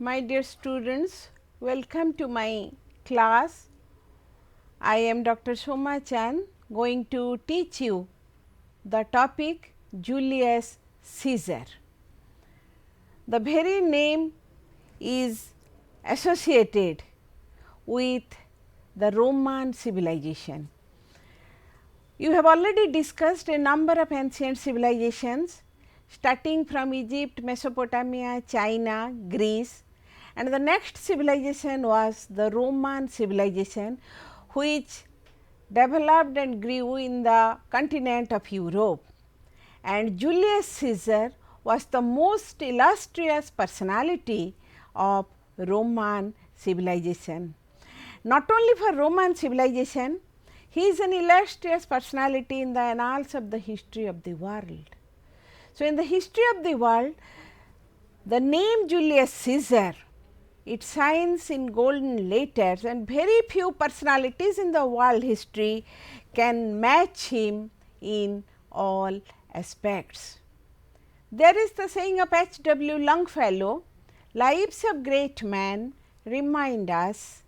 My dear students, welcome to my class. I am Dr. Soma Chan going to teach you the topic Julius Caesar. The very name is associated with the Roman civilization. You have already discussed a number of ancient civilizations starting from Egypt, Mesopotamia, China, Greece, and the next civilization was the Roman civilization, which developed and grew in the continent of Europe. And Julius Caesar was the most illustrious personality of Roman civilization. Not only for Roman civilization, he is an illustrious personality in the annals of the history of the world. So, in the history of the world, the name Julius Caesar, it shines in golden letters, and very few personalities in the world history can match him in all aspects. There is the saying of H.W. Longfellow, lives of great men remind us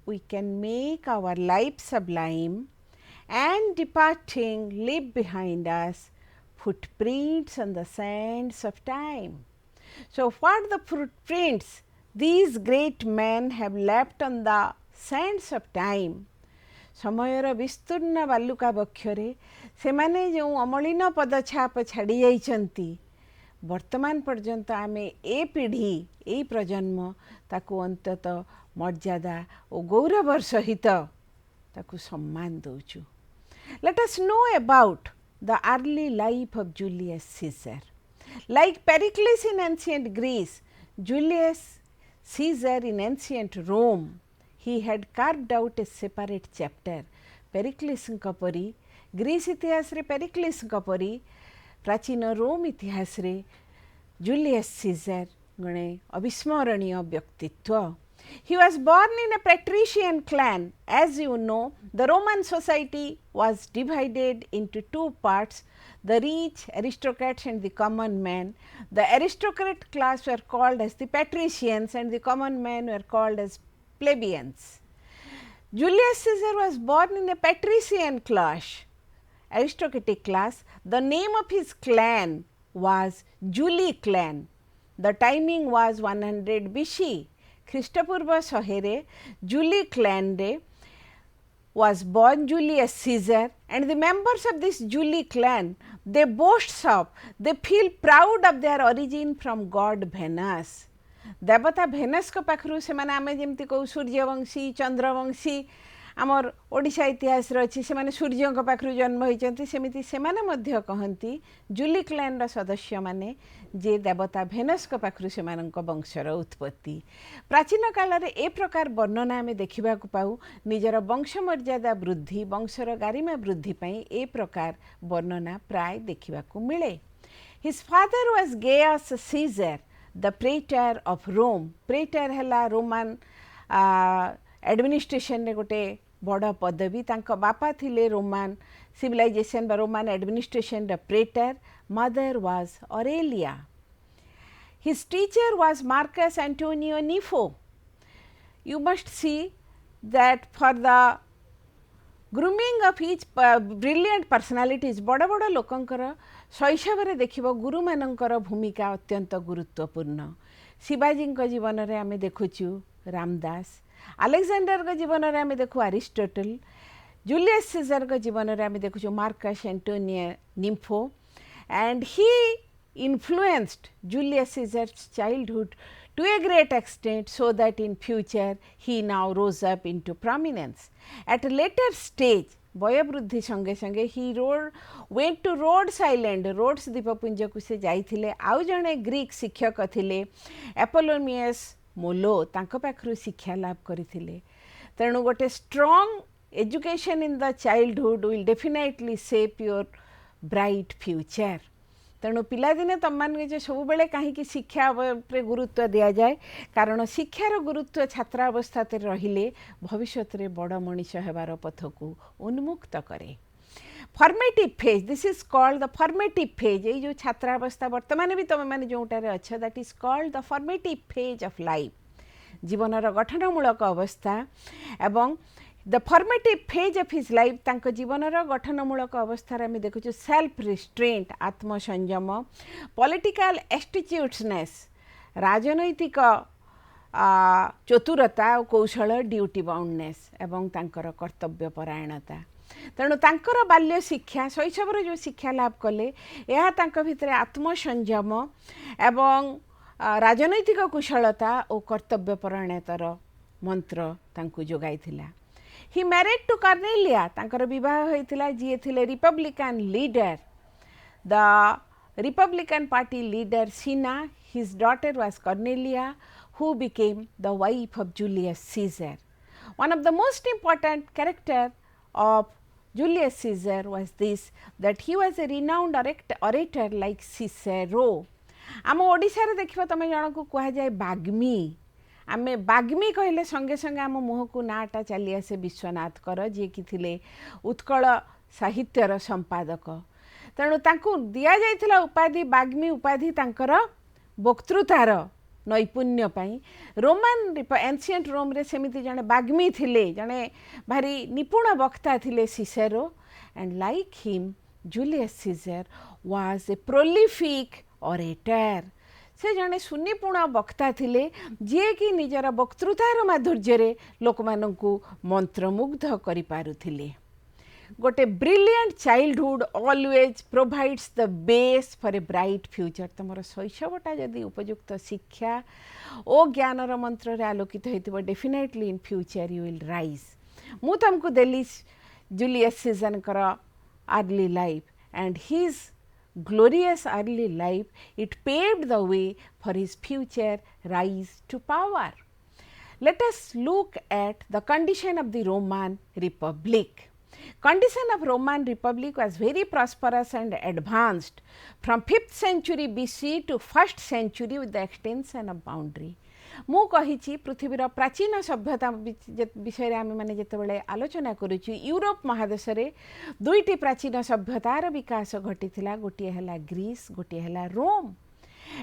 we can make our life sublime, and departing leave behind us footprints on the sands of time. So, what the footprints these great men have left on the sands of time? ସମୟର ବିସ୍ତୀର୍ଣ୍ଣ ବାଲୁକା ବକ୍ଷରେ ସେମାନେ ଯେଉଁ ଅମଳିନ ପଦଛାପ ଛାଡ଼ି ଯାଇଛନ୍ତି, ବର୍ତ୍ତମାନ ପର୍ଯ୍ୟନ୍ତ ଆମେ ଏ ପିଢ଼ି ଏଇ ପ୍ରଜନ୍ମ ତାକୁ ଅନ୍ତତଃ ମର୍ଯ୍ୟାଦା ଓ ଗୌରବର ସହିତ ତାକୁ ସମ୍ମାନ ଦେଉଛୁ. Let us know about the early life of Julius Caesar. Like Pericles in ancient Greece, Julius Caesar in ancient Rome, he had carved out a separate chapter. Periclesଙ୍କ ପରି ଗ୍ରୀସ୍ ଇତିହାସରେ Periclesଙ୍କ ପରି ପ୍ରାଚୀନ ରୋମ୍ ଇତିହାସରେ Julius Caesar ଜଣେ ଅବିସ୍ମରଣୀୟ ବ୍ୟକ୍ତିତ୍ୱ. He was born in a patrician clan. As you know, the Roman society was divided into two parts, the rich aristocrats and the common man. The aristocrat class were called as the patricians and the common men were called as plebeians. Julius Caesar was born in a patrician class, aristocratic class. The name of his clan was Juli clan. The timing was 100 BC. ଖ୍ରୀଷ୍ଟପୂର୍ବ 100ରେ Juli clan was born Julius Caesar, and the members of this Juli clan, they boast of, they feel proud of their origin from god Venus. ଦେବତା ଭେନସଙ୍କ ପାଖରୁ ସେମାନେ ଆମେ ଯେମିତି କହୁ ସୂର୍ଯ୍ୟବଂଶୀ, ଚନ୍ଦ୍ରବଂଶୀ, ଆମର ଓଡ଼ିଶା ଇତିହାସରେ ଅଛି ସେମାନେ ସୂର୍ଯ୍ୟଙ୍କ ପାଖରୁ ଜନ୍ମ ହୋଇଛନ୍ତି, ସେମିତି ସେମାନେ ମଧ୍ୟ କହନ୍ତି ଜୁଲି କ୍ଲାନ୍ର ସଦସ୍ୟମାନେ ଯେ ଦେବତା ଭେନସଙ୍କ ପାଖରୁ ସେମାନଙ୍କ ବଂଶର ଉତ୍ପତ୍ତି. ପ୍ରାଚୀନ କାଳରେ ଏ ପ୍ରକାର ବର୍ଣ୍ଣନା ଆମେ ଦେଖିବାକୁ ପାଉ. ନିଜର ବଂଶ ମର୍ଯ୍ୟାଦା ବୃଦ୍ଧି, ବଂଶର ଗାରିମା ବୃଦ୍ଧି ପାଇଁ ଏ ପ୍ରକାର ବର୍ଣ୍ଣନା ପ୍ରାୟ ଦେଖିବାକୁ ମିଳେ. His father was Gaius Caesar, the praetor of Rome. Praetor ହେଲା ରୋମାନ ଆଡମିନିଷ୍ଟ୍ରେସନରେ ଗୋଟେ ବଡ଼ ପଦବୀ. ତାଙ୍କ ବାପା ଥିଲେ ରୋମାନ ସିଭିଲାଇଜେସନ୍ ବା ରୋମାନ ଆଡମିନିଷ୍ଟ୍ରେସନର praetor. Mother was Aurelia. His teacher was Marcus Antonio Nifo. You must see that for the grooming of each brilliant personalities, ବଡ଼ ବଡ଼ ଲୋକଙ୍କର ଶୈଶବରେ ଦେଖିବ ଗୁରୁମାନଙ୍କର ଭୂମିକା ଅତ୍ୟନ୍ତ ଗୁରୁତ୍ୱପୂର୍ଣ୍ଣ. ଶିବାଜୀଙ୍କ ଜୀବନରେ ଆମେ ଦେଖୁଛୁ ରାମଦାସ, ଆଲେକ୍ଜାଣ୍ଡରଙ୍କ ଜୀବନରେ ଆମେ ଦେଖୁ ଆରିଷ୍ଟୋଟଲ, ଜୁଲିୟସ୍ ସିଜରଙ୍କ ଜୀବନରେ ଆମେ ଦେଖୁଛୁ Marcus Antonio Gnipho, and he influenced Julius Caesar's childhood to a great extent, so that in future he now rose up into prominence. At a later stage, ବୟୋବୃଦ୍ଧି ସଙ୍ଗେ ସଙ୍ଗେ he went to Rhodes Island, Rhodes ଦ୍ୱୀପପୁଞ୍ଜକୁ ସେ ଯାଇଥିଲେ. ଆଉ ଜଣେ Greek ଶିକ୍ଷକ ଥିଲେ ଆପୋଲୋନିୟସ୍ ମୋଲୋ, ତାଙ୍କ ପାଖରୁ ଶିକ୍ଷା ଲାଭ କରିଥିଲେ. ତେଣୁ ଗୋଟେ strong education in the childhood will definitely shape your bright future. ତେଣୁ ପିଲାଦିନେ ତୁମମାନଙ୍କୁ ଯେ ସବୁବେଳେ କାହିଁକି ଶିକ୍ଷା ଉପରେ ଗୁରୁତ୍ୱ ଦିଆଯାଏ, କାରଣ ଶିକ୍ଷାର ଗୁରୁତ୍ୱ ଛାତ୍ରାବସ୍ଥାରେ ରହିଲେ ଭବିଷ୍ୟତରେ ବଡ଼ ମଣିଷ ହେବାର ପଥକୁ ଉନ୍ମୁକ୍ତ କରେ. Formative phase, this is called the formative phase. ये जो छात्रावस्था वर्तमान भी तुम मैंने जोटारे अच्छ, that is called the formative phase of life, जीवनर गठनमूलक अवस्था। एवं the formative phase of his life, तांको जीवनर गठनमूलक अवस्था आम देखु सेल्फ रिस्ट्रेंट, आत्मसंयम, पॉलिटिकल एस्टिट्यूड्सनेस, राजनैतिक चतुरता और कौशल, ड्यूटी बाउंडनेस एवं तांकर कर्तव्य परायणता। तेणु तांकर बाल्य शिक्षा, शैशवर जो शिक्षा लाभ कले, यह तांको भितरे आत्मसंयम एवं राजनैतिक कुशलता और कर्तव्य परायणतार मंत्र तांको जोगाइथिला। ही मैरिड टू कर्नेलिया, तांकर विवाह होइथिला जी थिले Republican leader, the Republican party leader Cinna. His daughter was Cornelia, who became the wife of Julius Caesar. One of the most important character of Julius Caesar was this, that he was a renowned orator like Cicero. आम ओडिशा रे देखिबो तमे जण को कहा जाए बाग्मी, आमे बाग्मी कहले संगे संगे आम मुह को नाटा चली आसे विश्वनाथ कर, जे कि थिले उत्कल साहित्यर संपादक। तेणु तांको दिया जाइथिला उपाधि बाग्मी उपाधि तांकर वक्तृतार नैपुण्य पाई। रोमान एंशिएंट रोम रे सेमिति जने बाग्मी थिले, जने भारी निपुण वक्ता थिले Cicero. And like him Julius Caesar was a prolific orator, से जने सुनिपुण वक्ता थिले, जे कि निजर वक्तृतार माधुर्य रे लोक माननकु मंत्रमुग्ध करि पारुथिले। गोटे brilliant childhood always provides the base for a bright future. तुम शैशवटा जदि उपयुक्त शिक्षा और ज्ञानर मंत्र रे आलोकित होइतिबो, definitely in future you will rise. मु तुमको देली जूलियस सीजर कर early life and his glorious early life, it paved the way for his future rise to power. Let us look at the condition of the Roman Republic. Condition of Roman Republic was very prosperous and advanced from 5th century BC to 1st century with the extension of boundary. मु कहिछि पृथ्वीर प्राचीन सभ्यता विषय आम मैंने जितेबाला आलोचना करुछु, Europe महादेश रे दुईटी प्राचीन सभ्यतार विकास घटी, गोटे है ग्रीस, गोटे है रोम।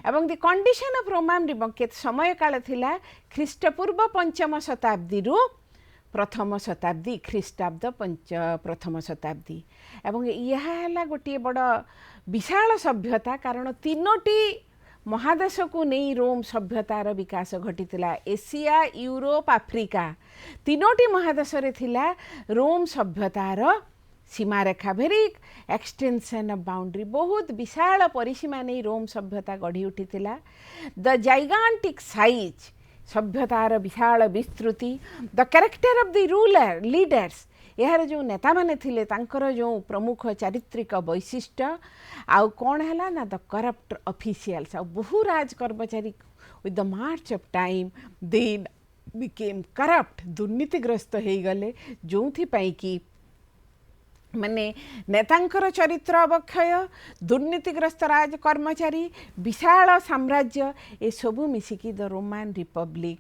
एवं the condition of Roman Republic समय काल थिला ख्रीष्टपूर्व 5म शताब्दी रु प्रथम शताब्दी, ख्रीष्टाब्द प्रथम शताब्दी। एवं यह है गोटे बड़ विशाल सभ्यता, कारण तीनोटी महादेश को नहीं रोम सभ्यतार विकास घटी। एशिया, यूरोप, आफ्रिका तीनोटी महादेश रे थिला रोम सभ्यतार सीमारेखा, भेरी एक्सटेंशन ऑफ बाउंड्री, बहुत विशाल परिसीमा नहीं रोम सभ्यता गढ़ी उठी। द जाइगांटिक साइज, सभ्यतार विशाल विस्तृति, the character of the ruler leaders, यार जो नेता माने थिले तांकर जो प्रमुख चारित्रिक वैशिष्ट्य, आउ कौन है ना द करप्ट ऑफिशियल्स, आउ बहु राज कर्मचारी with the march of time they became corrupt, दुर्नीतिग्रस्त हो गले, जो कि माने नेतांकर चरित्र अवक्षय, दुर्नीतिग्रस्त राज कर्मचारी, विशाल साम्राज्य, ए सबू मिसिकी the Roman Republic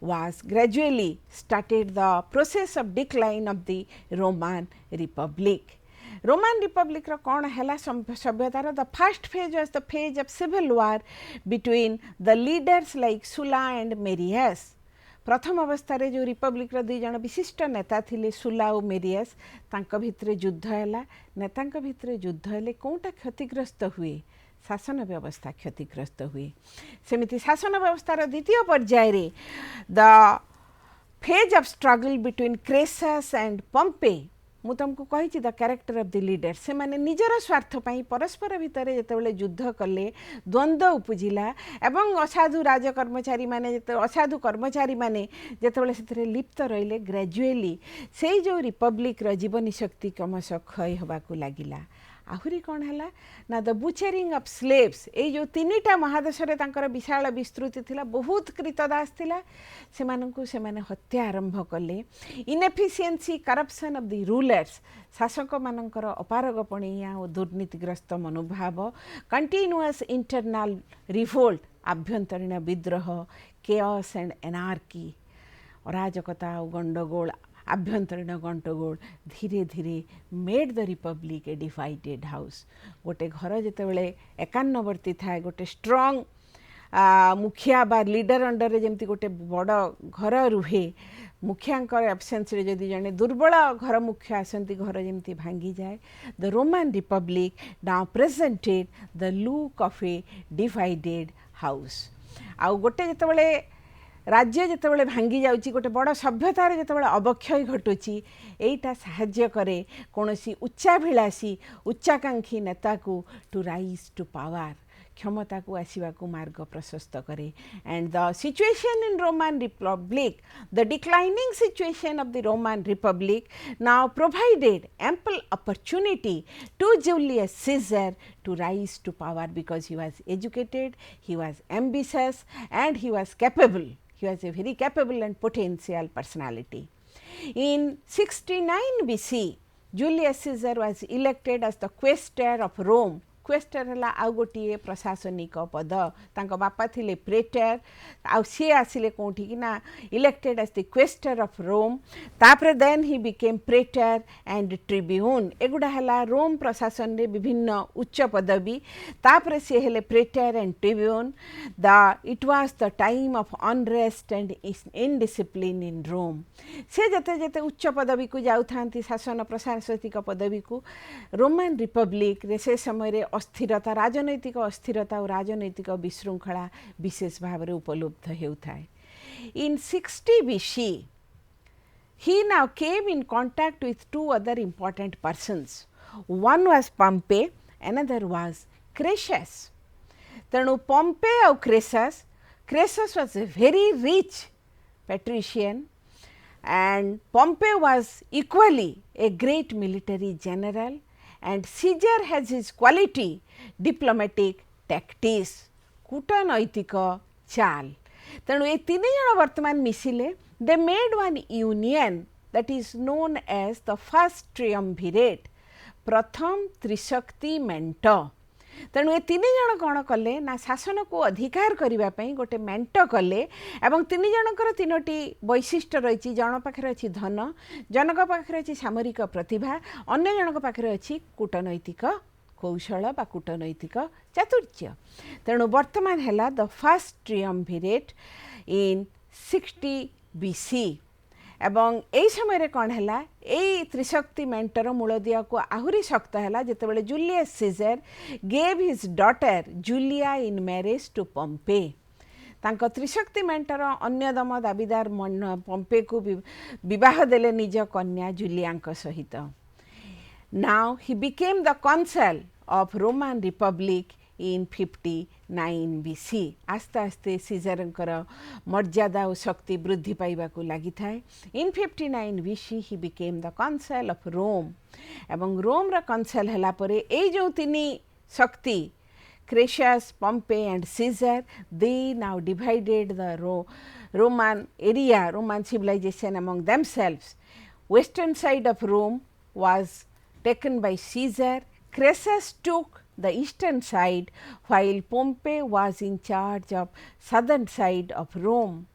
was gradually started the process of decline of the Roman Republic. Roman Republic रो कौन है सभ्यतार the first phase was the phase of civil war between the leaders like Sulla and Marius. प्रथम अवस्था रे जो Republic रो दुई जन विशिष्ट नेता थिले सुला और मेरियस, तांको भितरे युद्ध हैला। नेतांको भितरे युद्ध हेले कोटा क्षतिग्रस्त हुए, शासन व्यवस्था क्षतिग्रस्त हुए। सेमिति शासन व्यवस्थार द्वितीय पर्याय रे the phase of struggle between Crassus and Pompey, मु तुमको कही the character of the leader, से माने निजर स्वार्थ पई परस्पर भितर जेतेबेले युद्ध कले, द्वंद्व उपजिला, एवं असाधु राज कर्मचारी माने असाधु कर्मचारी माने जेतेबेले सेतरे लिप्त रहिले, ग्रेजुअली से जो रिपब्लिक रो जीवनी शक्ति क्रमशः क्षय होबाकू लागिला। आहुरी कौन है ना द बुचेरिंग ऑफ स्लेव्स, ये जो तीनिटा महादेश रे तांकर विशाल विस्तृति थिला, बहुत कृतदास थिला, से माने हत्या आरंभ कले। Inefficiency corruption of the rulers, शासक मानकर अपारगपणिया और दुर्नीतिग्रस्त मनोभाव, कंटिन्यूअस इंटरनल रिवोल्ट, आभ्यंतरीण विद्रोह, केओस एंड एनार्की, अराजकता और गंडगोल आभ्यंतरीण गंटगोल धीरे धीरे made the Republic A divided house. गोटे घर जितेबाला एकान्नवर्ती थाए गोटे स्ट्रंग मुखिया बा लीडर अंडर जमती गोटे बड़ घर रुहे, मुखियांकर एब्सेंस रे जदि जने दुर्बल घर मुखिया आसती घर जमती भांगी जाए। The Roman republic now presented the look of a divided house. आउ गोटे जितेबाला राज्य जितेबाला भांगी जाउची गोटे बड़ सभ्यतार जितेबाला अवक्षय घटुची, एटा साहाय्य करे कोनोसी उच्चाभिलाषी उच्चाकांक्षी नेता को टू राइज टू पावर, क्षमता को आसवा को मार्ग प्रशस्त करे। And the situation in Roman republic, the declining situation of the Roman republic now provided ample opportunity to Julius Caesar to rise to power because he was educated, he was ambitious and he was capable. He was a very capable and potential personality. In 69 BC, Julius Caesar was elected as the quaestor of Rome. Quester है आउ गोटे प्रशासनिक पद, तांको बापा थिले प्रेटर, आउ सी आसिले कोठी कि ना elected as the quaestor of Rome. तापरे then he became praetor and tribune. एगुड़ा है रोम प्रशासन रे विभिन्न उच्च पदवी। तापरे से हेले praetor and tribune. It was the time of unrest and indiscipline in Rome. से जते जते उच्च पदवी को जाउ थांती शासन प्रशासनिक पदवी को, रोमान रिपब्लिक रे से समय अस्थिरता, राजनैतिक अस्थिरता और राजनैतिक विशृंखला विशेष भाव में उपलब्ध होता है। इन 60 BC he now came in contact with two other important persons. One was Pompey, another was Crassus. तेणु Pompey और Crassus was a very rich patrician and Pompey was equally a great military general and Caesar has his quality diplomatic tactics, कूटनैतिक चाल। तेणु ये तीन जन वर्तमान मिसिले, they made one union that is known as the first triumvirate, प्रथम त्रिशक्ति मेंट। तेणु ये तीन जन कौन कले ना शासन को अधिकार करने गोटे मेंट कले एवं तीन जनकर तीनोटी वैशिष्ट्य रही। जन पाखे अच्छी धन, जनक पाखे अच्छी सामरिक प्रतिभा, अन्य जनक पाखे अच्छी कूटनैतिक कौशल बा कूटनैतिक चातुर्य। तेणु वर्तमान है द फर्स्ट ट्रियम्भिरेट इन 60 BC एवं यही समय कौन है यही त्रिशक्ति मेंटर मूलदिया को आहुरी शक्त है जितेबाला Julius Caesar gave his daughter Julia in marriage to Pompey. तांको त्रिशक्ति मेंटर अन्यतम दाबीदार पंपे को विवाह देले निज कन्या जूलिया सहित। Now he became the consul of Roman republic in 59 BC। आस्ते आस्ते सीजरंकर मर्यादा और शक्ति वृद्धि पाइबा को लगी थाए। In 59 BC he became the consul of Rome एवं रोम रा कॉन्सल हला परे ए जो तीनी शक्ति Crassus, Pompey and Caesar, they now divided the Roman area, Roman civilization among themselves. Western side of Rome was taken by Caesar. Crassus took the eastern side while Pompey was in charge of southern side of Rome.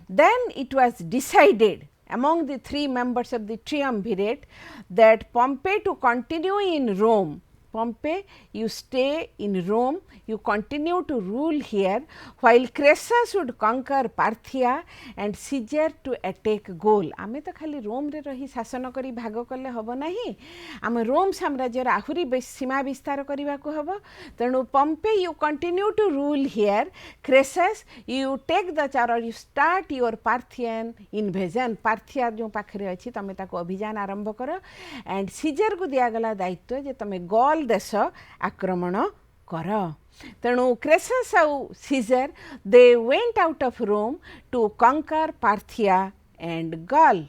Then it was decided among the three members of the triumvirate that Pompey to continue in Rome. Pompey, you stay in Rome, you continue to rule here, while Crassus would conquer Parthia and Caesar to attack Gaul. आमे तो खाली रोम रे रही शासन करी भाग कले हबो नाही, आमे रोम साम्राज्य रा आहुरी सीमा विस्तार करिवा को हबो। तेणु Pompey, you continue to rule here, Crassus, you take the charge, you start your Parthian invasion. Parthia जो पाखरे अछि तमे ताको अभियान आरंभ करो एंड सीजर को दिया गला दायित्व जे तमे गॉल देश आक्रमण कर। तेणु क्रेसस और Caesar they went out of Rome to conquer Parthia and Gaul.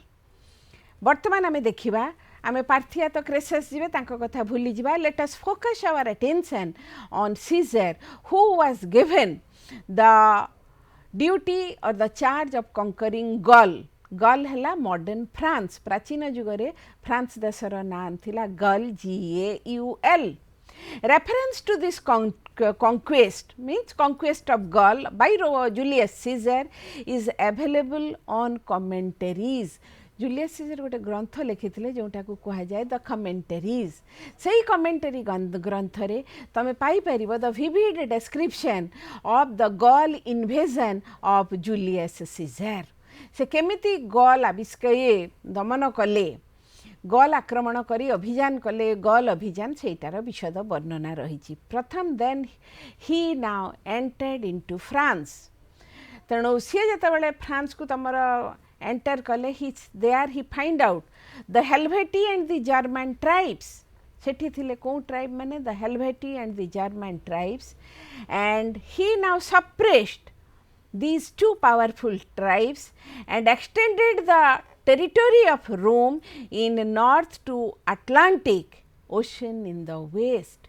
वर्तमान आमे देखिबा, आमे पार्थिया तो क्रेसस जीवे तांको कथा भूली जीवा। Let us focus our attention on Caesar who was given the duty or the charge of conquering Gaul. Gaul है मॉडर्न फ्रांस, प्राचीन जुगरे फ्रांस देशर नाम थिला गल, GAUL. Reference to this conquest means conquest of Gaul by Julius Caesar is available on commentaries. Julius Caesar गोटे ग्रंथ लिखिथिले जोटा को कहा जाए द कमेंटरीज सेही कमेंटरी ग्रंथ रे तमे पाई परिबो the vivid description of the Gaul invasion of Julius Caesar से केमिति गॉल आविष्कार दमन कले गॉल आक्रमण करी अभियान कले गॉल अभियान सेटार विशद वर्णना रही प्रथम then he now entered into France तेणु सी जिते फ्रांस को तमर एंटर कले he there he find out the Helvetii and the German tribes सेठी थिले को ट्राइब माने the Helvetii and the German tribes and he now suppressed these two powerful tribes and extended the territory of Rome in north to Atlantic Ocean in the west.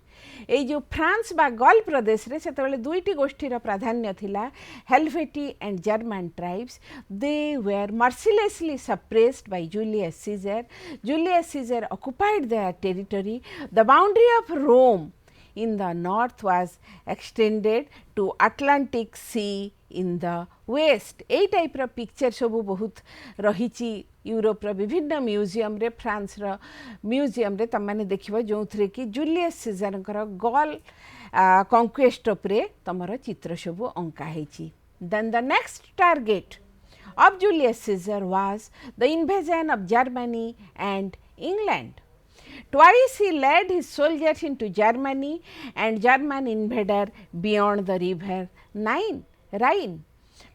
ए जो France बा gall प्रदेश रे सेतबेले दुईटी गोष्ठीर प्राधान्य थिला Helvetii and German tribes they were mercilessly suppressed by Julius Caesar occupied their territory. The boundary of Rome in the north was extended to Atlantic Sea in the west. एई type रो picture सब बहुत रही Europe रो विभिन्न museum रे France रो museum रे तमाने देखिबो जोथरे कि Julius Caesar कर गॉल कॉन्क्वेस्ट उपरे तमरो चित्र सब अंका हेची. Then the next target of Julius Caesar was the invasion of Germany and England. Twice he led his soldiers into Germany and German invader beyond the river Rhine.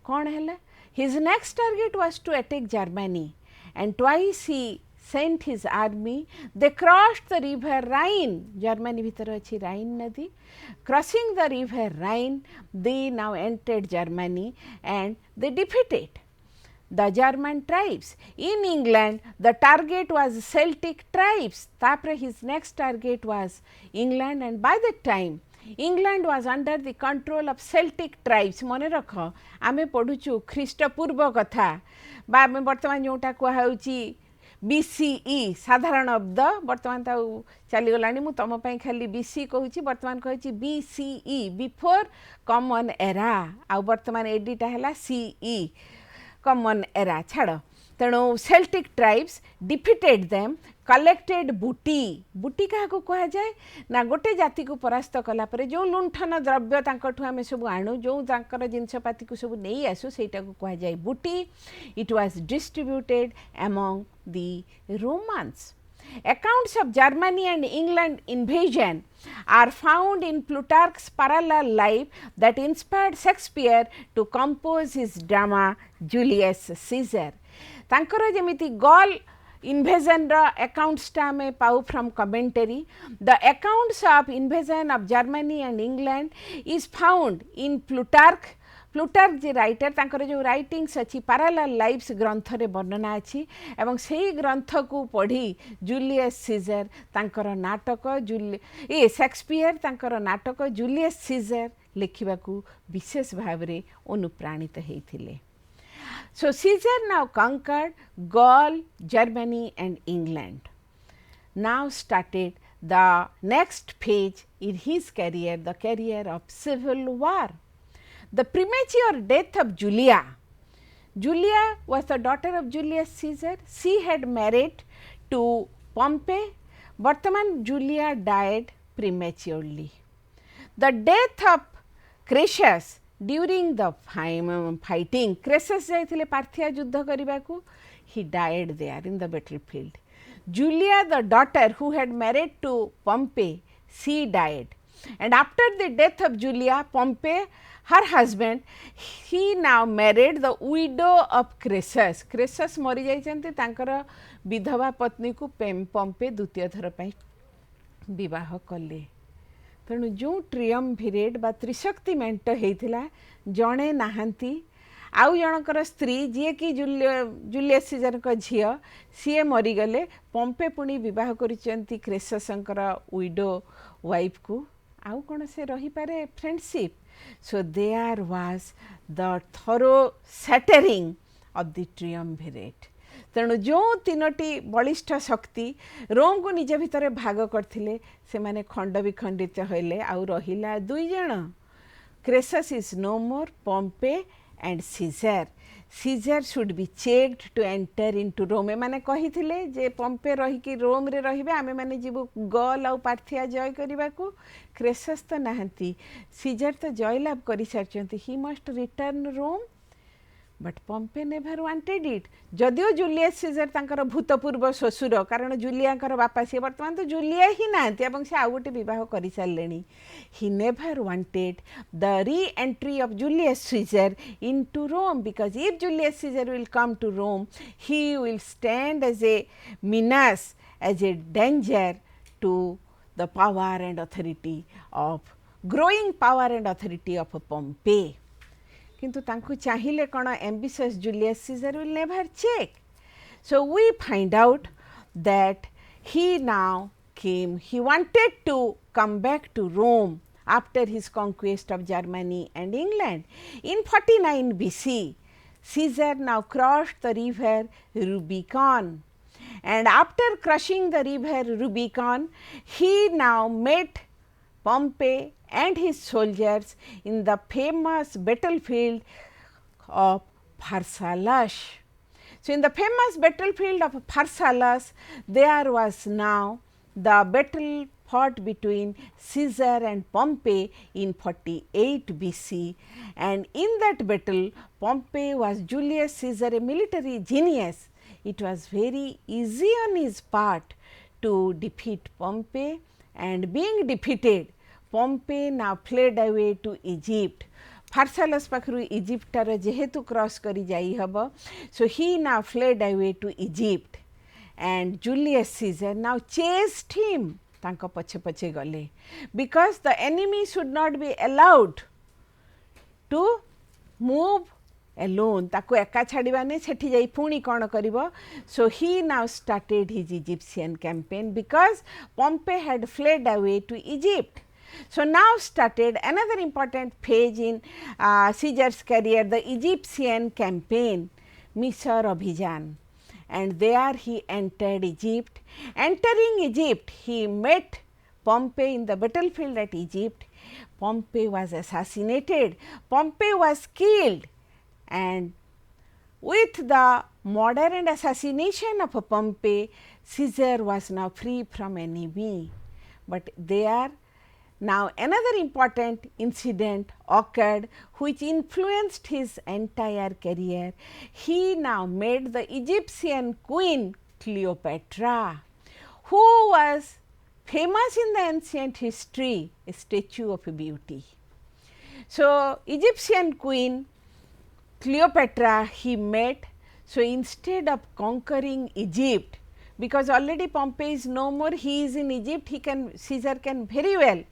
कौन है? His next target was to attack Germany and twice he sent his army. They crossed the river Rhine. Germany भीतर अच्छी Rhine नदी. Crossing the river Rhine, they now entered Germany and they defeated the German tribes. In England, the target was Celtic tribes. Tapre his next target was England and by that time England was under the control of Celtic tribes. मने रख आमे पढ़ुचु ख्रीष्टपूर्व कथा बा आमे वर्तमान जोटा कहउची BCE साधारण अब्द वर्तमान ता चली गलानी मु तम पई खाली BC कहउची वर्तमान कहउची BCE बिफोर कॉमन एरा आ वर्तमान एडीटा हैला CE कॉमन एरा छाड़ तेणु Celtic tribes defeated them collected बूटी क्या कह जाए ना गोटे जाति को परास्त कला परे जो लुंठन द्रव्य तांकठु आमे सब आणु जो तांकर जिनसपाति को सब नहीं आसु सेटा को कह जाए बूटी. It was distributed among the romance. Accounts of Germany and England invasion are found in Plutarch's parallel life that inspired Shakespeare to compose his drama Julius Caesar. तांकर जेमिति गॉल invasion रा accounts टा में पाऊ from commentary. The accounts of invasion of Germany and England is found in Plutarch J writer तांकर जो writings अच्छी parallel lives ग्रंथ रे वर्णना अच्छी एवं सही ग्रंथ को पढ़ी जूलियस सीजर तांकर नाटक शेक्सपियर तांकर नाटक जूलियस सीजर लिखिबा को विशेष भाव रे अनुप्राणित हेथिले. So Caesar now conquered Gaul, Germany and England. Now started the next phase in his career, the career of civil war. The premature death of Julia. Julia was the daughter of Julius Caesar. She had married to Pompey. Vartaman Julia died prematurely. The death of Crassus during the fighting. Crassus जाइथिले Parthia युद्ध करिबाकू. He died there in the battlefield. Julia, the daughter who had married to Pompey, she died. And after the death of Julia, Pompey, her husband, he now married the widow of Crassus. Crassus मरी जाइछन्ते तांकर विधवा पत्नी को Pompey द्वितीय थर पई विवाह कले. तेणु जो ट्रियम्भिरेट बा त्रिशक्ति मेंट हेइथिला जणे नाहंती आउ जनकर स्त्री जी कि जूलियस सीजर को झियो सी मरीगले. पंपे पुणी विवाह करिसेंती क्रेससंकर विडो वाइफ को. आउ कौन से रही पारे friendship. So there was the thorough shattering of the triumvirate. तेणु जो तीनोटी बलिष्ठ शक्ति रोम को निज भितर भाग करथिले से माने खंड विखंडित होइले. आउ रहिला दुई जण. Crassus is no more. Pompey and Caesar. Caesar should be checked to enter into Rome. एमाने कहिथिले जे पंपे रही कि रोम रे रहिबे आमे माने जीवु गल आ पार्थिया जय करिबाकू क्रेसस तो नाहंती सीजर तो जय लाभ करि सारचंती he must return Rome but Pompey never wanted it जदियो जूलियस सीजर तांकर भूतपूर्व ससुर कारण जूलियाकर बापा सी वर्तमान तो जूलिया ही नाहंती एवं से आउ गोटे विवाह करि सारलेनी he never wanted the re entry of Julius Caesar into Rome because if Julius Caesar will come to Rome he will stand as a menace as a danger to the power and authority of growing power and authority of Pompey किंतु तांकु चाहिए कौन ambitious Julius Caesar will never check so we find out that he now came he wanted to come back to Rome after his conquest of Germany and England in 49 BC Caesar now crossed the river Rubicon and after crossing the river Rubicon he now met Pompey and his soldiers in the famous battlefield of Pharsalus. So, in the famous battlefield of Pharsalus, there was now the battle fought between Caesar and Pompey in 48 BC, and in that battle Pompey was Julius Caesar a military genius. It was very easy on his part to defeat Pompey, and being defeated Pompey now fled away to Egypt. Pharsalus पाखरु इजिप्टर जेहेतु cross करी जाई हबो so he now fled away to Egypt and Julius Caesar now chased him तांको पछे पछे गले because the enemy should not be allowed to move alone ताको एका छाड़ीबाने सेठी जाई पुणी कोन करिवो so he now started his Egyptian campaign because Pompey had fled away to Egypt. So, now started another important phase in Caesar's career, the Egyptian campaign, Misr Abhijan, and there he entered Egypt. Entering Egypt, he met Pompey in the battlefield at Egypt. Pompey was assassinated, Pompey was killed, and with the murder and assassination of Pompey, Caesar was now free from enemy. But there now another important incident occurred which influenced his entire career. He now met the Egyptian queen Cleopatra, who was famous in the ancient history, a statue of beauty. So, Egyptian queen Cleopatra he met. So, instead of conquering Egypt, because already Pompey is no more, he is in Egypt, Caesar can very well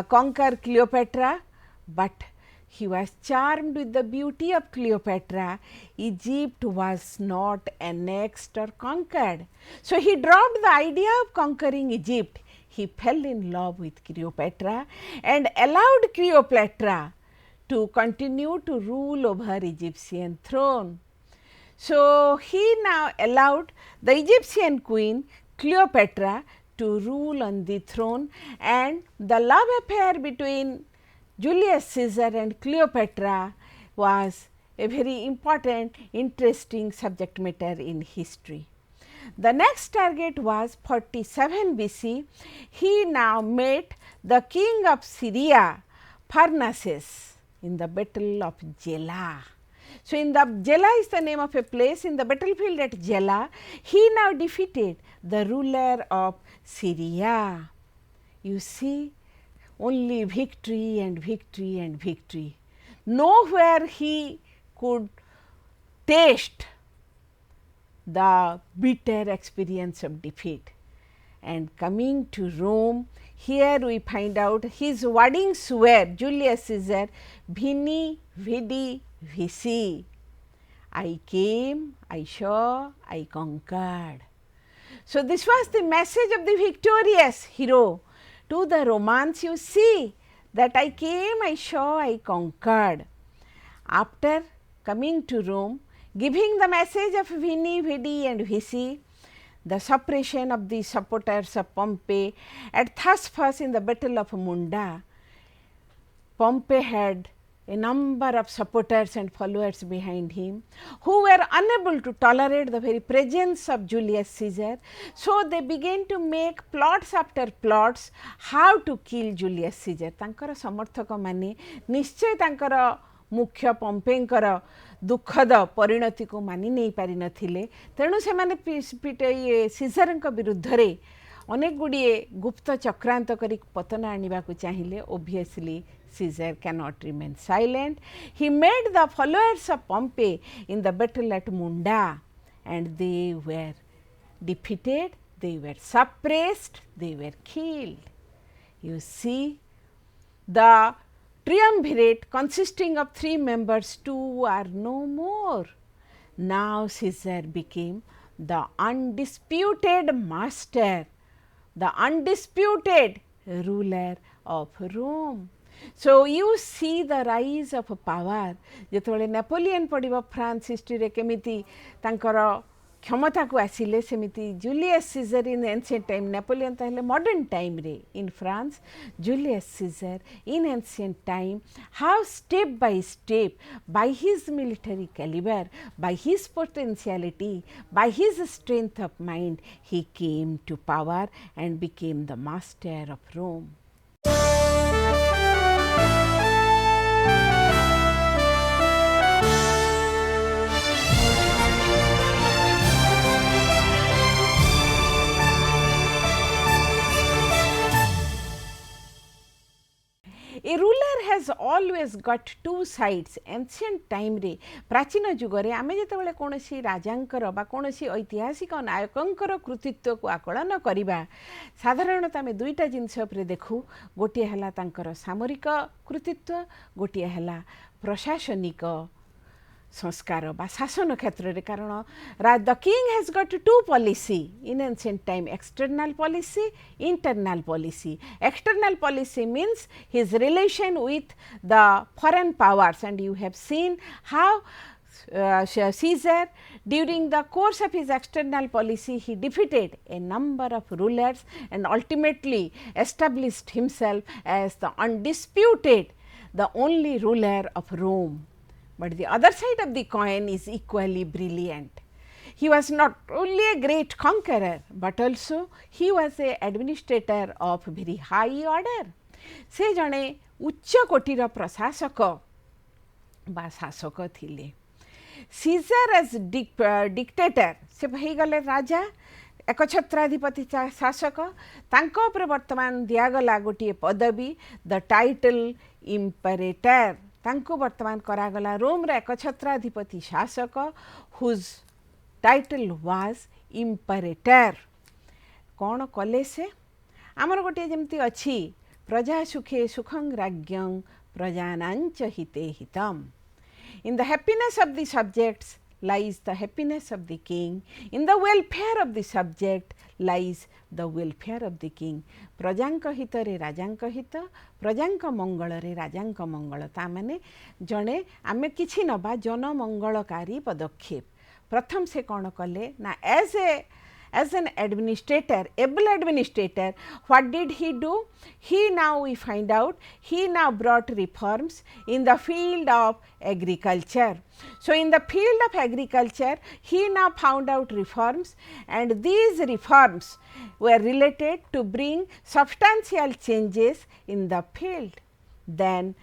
conquer Cleopatra, but he was charmed with the beauty of Cleopatra. Egypt was not annexed or conquered. So, he dropped the idea of conquering Egypt. He fell in love with Cleopatra and allowed Cleopatra to continue to rule over Egyptian throne. So, he now allowed the Egyptian queen Cleopatra to rule on the throne, and the love affair between Julius Caesar and Cleopatra was a very important interesting subject matter in history. The next target was 47 BC. He now met the king of Syria Pharnaces in the battle of Jela. So, in the Jela is the name of a place. In the battlefield at Jela, he now defeated the ruler of Syria. You see, only victory and victory and victory. Nowhere he could taste the bitter experience of defeat. And coming to Rome, here we find out his wordings were Julius Caesar, Vini, Vidi, Vici. I came, I saw, I conquered. So, this was the message of the victorious hero to the Romans. You see that I came, I saw, I conquered. After coming to Rome, giving the message of Vini, Vidi and Vici, the suppression of the supporters of Pompey at Thasphus in the battle of Munda, Pompey had a number of supporters and followers behind him, who were unable to tolerate the very presence of Julius Caesar. So they began to make plots after plots how to kill Julius Caesar. तांकर समर्थक माने निश्चय तांकर मुख्य पम्पेंकर दुखद परिणति को मानि नहीं पारि नथिले, तेणु से माने सीजरଙ୍କ विरुद्धरे अनेक गुड़िए गुप्त चक्रांत करी पतन आनिबा को चाहिए. Obviously Caesar cannot remain silent. He made the followers of Pompey in the battle at Munda, and they were defeated, they were suppressed, they were killed. You see, the triumvirate consisting of 3 members too are no more. Now Caesar became the undisputed master, the undisputed ruler of Rome. So you see the rise of power. जेतबेले Napoleon पड़िबो France history रे केमिति तांकर क्षमता को आसिले, सेमिति Julius Caesar in ancient time, Napoleon ताहले मॉडर्न टाइम रे in France, Julius Caesar in ancient time, how step by his military caliber, by his potentiality, by his strength of mind, he came to power and became the master of Rome. A ruler has always got 2 sides. Ancient time रे प्राचीन जुग रे आमे जेतेबेले कोनोसी राजांकर बा कोनोसी ऐतिहासिक नायकंकर कृतित्व को आकलन करिबा, साधारणतः आमे दुईटा जिंस उपरे देखु. गोटिए हला तांकर सामरिक कृतित्व, गोटिए हला प्रशासनिक संस्कार बा शासन क्षेत्र रे. कारण the king has got 2 policy in ancient time, external policy, internal policy. External policy means his relation with the foreign powers, and you have seen how Caesar, during the course of his external policy, he defeated a number of rulers and ultimately established himself as the undisputed, the only ruler of Rome. But the other side of the coin is equally brilliant. He was not only a great conqueror, but also he was an administrator of very high order. से जणे उच्च कोटीर प्रशासक बा शासक थिले. Scissor as dictator से भईगले राजा, एकछत्राधिपति शासक. तांको उपरे वर्तमान दियागला गोटे पदवी, द टाइटल इम्परेटर. तांको वर्तमान करागला रोम रे एकछत्राधिपति शासक, हुज टाइटल वाज इम्परेटर. कौन कले से आमर गोटे जमती अच्छी प्रजा सुखे सुखं राज्ञं प्रजानांच हिते हितम. In the happiness of the subjects lies the happiness of the king. In the welfare of the subject lies the welfare of the king. प्रजांक हित रे राजांक हित, प्रजांक मंगल रे राजांक मंगल. ता माने जणे आमे किछि नबा जन मंगलकारी पदक्षेप. प्रथम से कौन कले ना, as an administrator, able administrator, what did he do? He now, we find out, he now brought reforms in the field of agriculture. So in the field of agriculture, he now found out reforms, and these reforms were related to bring substantial changes in the field. Then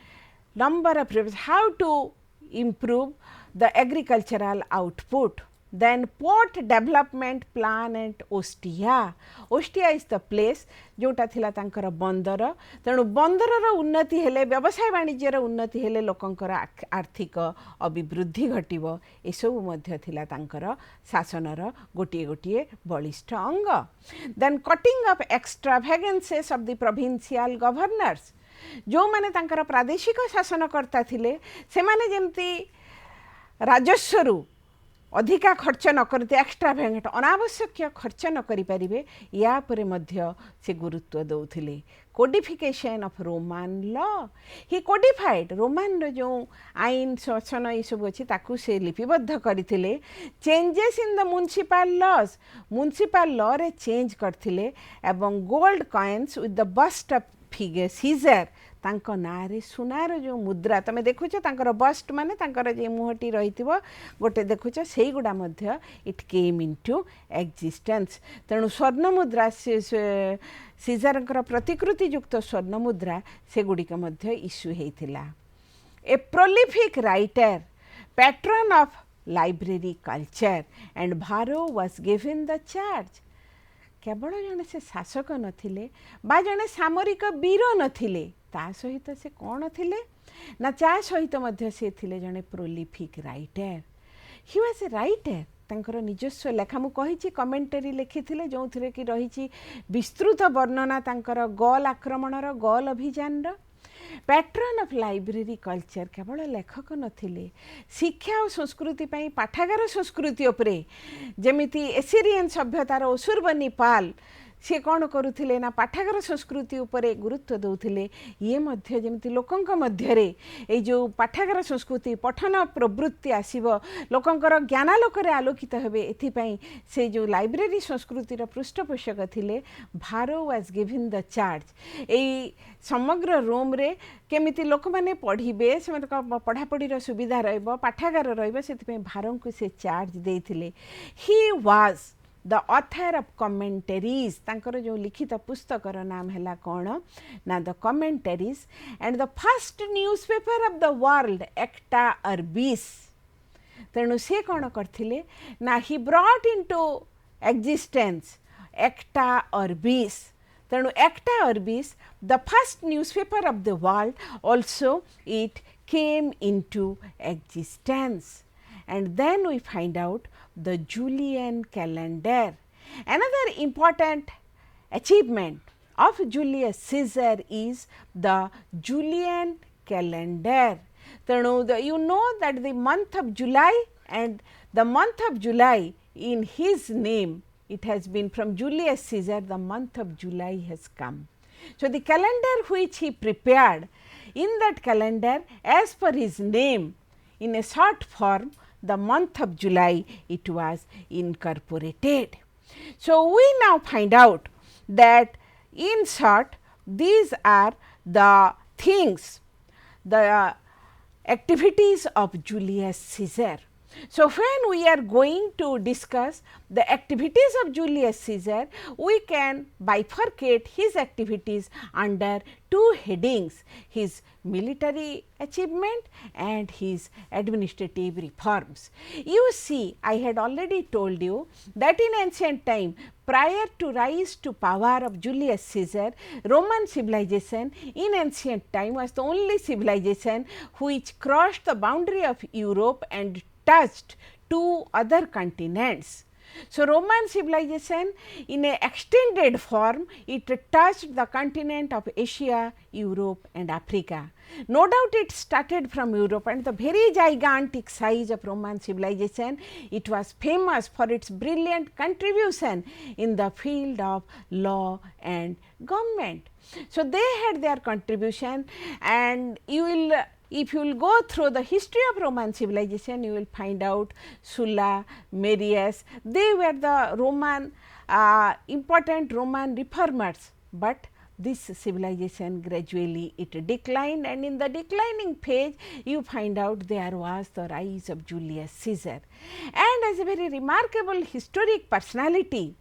number of how to improve the agricultural output. Then port development plan at Ostia. Ostia is the place जोटा थिला तांकर बंदर. तेणु बंदरर उन्नति हेले, व्यवसाय वाणिज्यर उन्नति हेले लोकंकर आर्थिक अभिवृद्धि घटिबो. एसबु मध्य थिला तांकर शासनर गोटिए गोटिए बलिष्ठ अंग. Then cutting of extravagances of the provincial governors. जो माने तांकर प्रादेशिक शासनकर्ता थिले, से माने जेमती राजस्वरू अधिका खर्च न करते, एक्स्ट्रावेगेंट अनावश्यक खर्च न करि परिबे, या परे मध्य से गुरुत्व दउथिले. Codification of Roman law. He codified Roman रो जो आईन शासन ई सब अछि ताकू से लिपिबद्ध करथिले. Changes in the municipal law रे चेंज करथिले, एवं gold coins with the bust of figure Caesar तांको नारे सुनार जो मुद्रा तमे देखुछ तांकर बस्ट माने तांकर जे मुहटी रहितिबो गोटे देखुछ सेई गुडा मध्य इट केम इनटू एक्जिस्टेंस तेणु स्वर्ण मुद्रा सीजरଙ୍କର प्रतिकृति युक्त स्वर्ण मुद्रा से गुडिक मध्य इश्यू हेइथिला a prolific writer patron of library culture and भारो वाज गिवन द चार्ज केवल जने से शासक नथिले बा जने सामरिक वीर नथिले ता सहित से कौन थिले ना चा सहित मध्य से थिले जने prolific writer he was a writer तांकर निजस्व लेखा मु कहिछि कमेंटरी लिखिथिले जोंथिरे कि रहिछि विस्तृत वर्णना तांकर गल आक्रमणर गल अभियान रो पैट्रन ऑफ लाइब्रेरी कल्चर केवल लेखक नथिले शिक्षा और संस्कृति पई पाठागार संस्कृति उपरे जेमिति एसिरियन सभ्यतार असुरबनीपाल सी कौन करुथिले ना पाठागार संस्कृति उपरे गुरुत्व दौथिले ये मध्य जेमिति लोकंक मध्यरे ए जो पाठागार संस्कृति पठन प्रवृत्ति आसीबो लोकंकर ज्ञानालोकरे आलोकित हेबे एथि पई से जो लाइब्रेरी संस्कृतिर पृष्ठपोषक थिले भारो वाज गिवन द चार्ज ए समग्र रोम रे केमिति लोक माने पढ़िबे से पढ़ापढ़ीर सुविधा रहइबो पाठागार रहइबो सेति पई भारंकु से चार्ज देथिले he was the author of commentaries तांकर जो लिखित पुस्तकर नाम हैला कौन ना the commentaries and the first newspaper of the world Acta Urbis तेणु से कौन करथिले ना he brought into existence Acta Urbis तेणु Acta Urbis the first newspaper of the world also it came into existence and then we find out the Julian calendar. Another important achievement of Julius Caesar is the Julian calendar. You know that the month of July and the month of July in his name, it has been from Julius Caesar, the month of July has come. So, the calendar which he prepared, in that calendar as per his name in a short form, the month of July it was incorporated. So, we now find out that in short these are the things, the activities of Julius Caesar. So, when we are going to discuss the activities of Julius Caesar, we can bifurcate his activities under two headings, his military achievement and his administrative reforms. You see, I had already told you that in ancient time, prior to rise to power of Julius Caesar, Roman civilization in ancient time was the only civilization which crossed the boundary of Europe and touched two other continents. So, Roman civilization in a extended form, it touched the continent of Asia, Europe and Africa. No doubt it started from Europe, and the very gigantic size of Roman civilization, it was famous for its brilliant contribution in the field of law and government. So, they had their contribution, and you will, if you will go through the history of Roman civilization, you will find out Sulla, Marius, they were the Roman important Roman reformers, but this civilization gradually it declined, and in the declining phase you find out there was the rise of Julius Caesar. And as a very remarkable historic personality,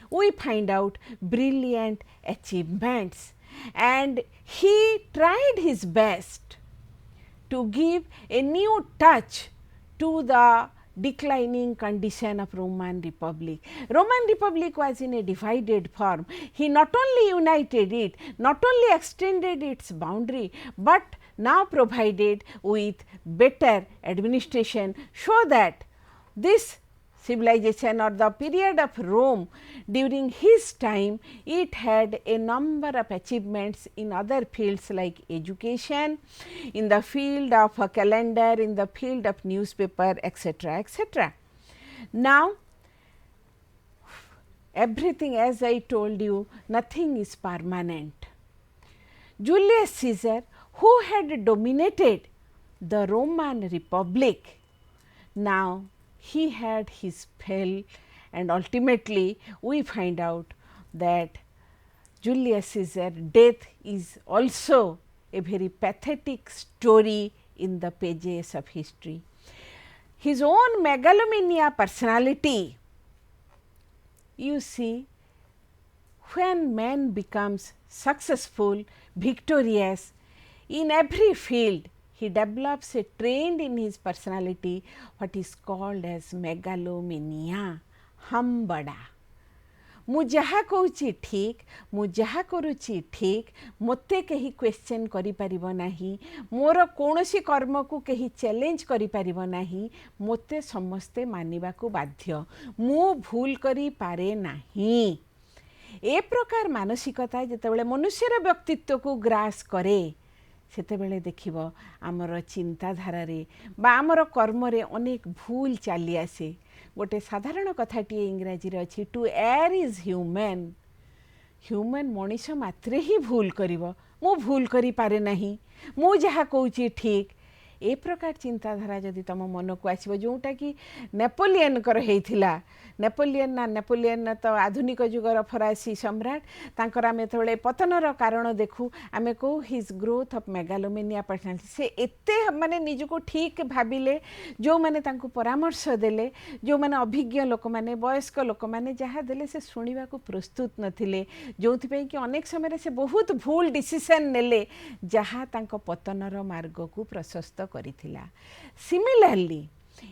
we find out brilliant achievements, and he tried his best to give a new touch to the declining condition of Roman Republic. Roman Republic was in a divided form. He not only united it, not only extended its boundary, but now provided with better administration, so that this civilization or the period of Rome during his time, it had a number of achievements in other fields like education, in the field of a calendar, in the field of newspaper, etc., etc. Now, everything, as I told you, nothing is permanent. Julius Caesar, who had dominated the Roman Republic, now he had his fall, and ultimately we find out that Julius Caesar death is also a very pathetic story in the pages of history. His own megalomania personality, you see, when man becomes successful, victorious in every field, he develops a trait in his personality what is called as megalomania, hambada. मु जहा कहूची ठीक, मु जहा करूची ठीक, मते कहीं question करि परिबो नाही, मोर कोनोसी कर्म को कहीं चैलेंज करि परिबो नाही, मते समस्ते मानिबा को बाध्य, मु भूल करि पारे नाही। ए प्रकार मानसिकता जेतेबेले मनुष्यर व्यक्तित्व को ग्रास करे सेतेबेले देखिबो आमर चिंताधारा रे बा आमर कर्म रे अनेक भूल चली आसे। गोटे साधारण कथाटी इंग्राजी रे अछि, to err is human, human मनीष मात्रे ही भूल करिवो, मु भूल करि पारे नाही, मु जहा कहूची ठीक। ए प्रकार चिंताधारा जदि तम मन को आसीबो, जोटा कि नेपोलियन कर हेइथिला, नेपोलियन तो आधुनिक जुगर फरासी सम्राट, तांकर आमे थोड़े पतनर कारण देखू, आमे को his growth of megalomania personality, से एते माने निज को ठीक भाबिले, जो माने तांको परामर्श देले, जो माने अभिज्ञ लोक माने, वयस्क लोक माने जहा देले से सुनिबा को प्रस्तुत नथिले, जोथि पे कि अनेक समय से बहुत भूल डिसीजन नेले जहा तांको पतनर मार्ग को प्रशस्त करिथिला। Similarly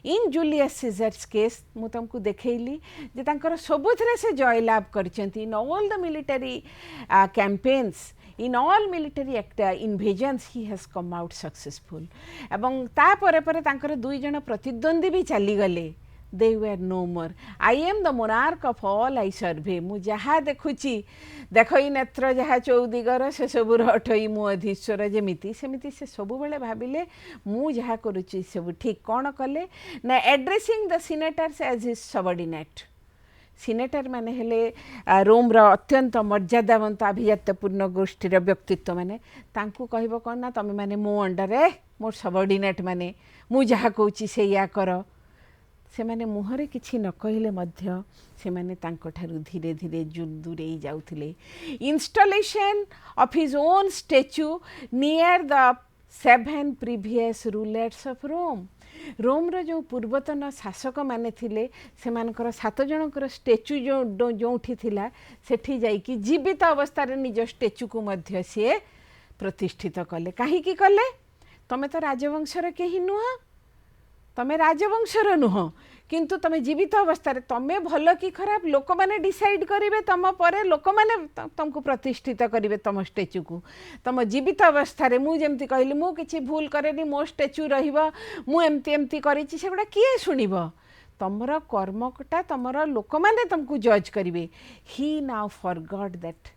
in Julius Caesar's case मु तुमको देखैली जे तांकर सबुथरे से जयलाभ करचंती। In all the military campaigns, in all military invasions he has come out successful। एवं ता परे परे तांकर दुई जन प्रतिद्वंदी भी चली गले, they were no more। I am the monarch of all I survey। मु जहा देखुची, देखई नेत्र जहा चौदिगर से सबु अठई मु अधीश्वर, जेमिति सेमिति से सबु बेले भाबिले मु जहा करूची सब ठीक। कोन कले ना addressing the senators as his subordinate. Senator माने हेले रोम रो अत्यंत मर्यादावंत अभिजात्यपूर्ण गोष्ठीर व्यक्तित्व माने, तांकू कहबो कोन ना तमे माने मो अंडर मोर सबऑर्डिनेट माने, मु जहा कहूची से या कर। से माने मुहरे किछि न कहिले मध्य से माने तांको ठारु धीरे धीरे दूरे जाउथिले। Installation of his own statue near the 7 previous rulers of Rome. Rome रो जो पूर्वतन शासक माने थिले से मानकर 7 जनकर स्टैच्यू जो उठी थिला सेठी जाई कि जीवित अवस्था रे निज स्टैच्यू को मध्य से प्रतिष्ठित कले। काहे की कले? तमे तो राजवंशर केही नुह, तमे राजवंशर नुह, किंतु तमे जीवित अवस्था रे तमे भलो कि खराब लोक माने डिसाइड करिवे, तम परे लोक माने तुमको प्रतिष्ठित करिवे तम स्टैच्यू को। तम जीवित अवस्था रे मु जेमति कहली मु किछि भूल करेनी, मो स्टैच्यू रहिबो, मु एमति एमति करिछि, सेबडा किए सुनिबो? तमर कर्मकटा तमर लोक माने तुमको जज करिवे। He now forgot that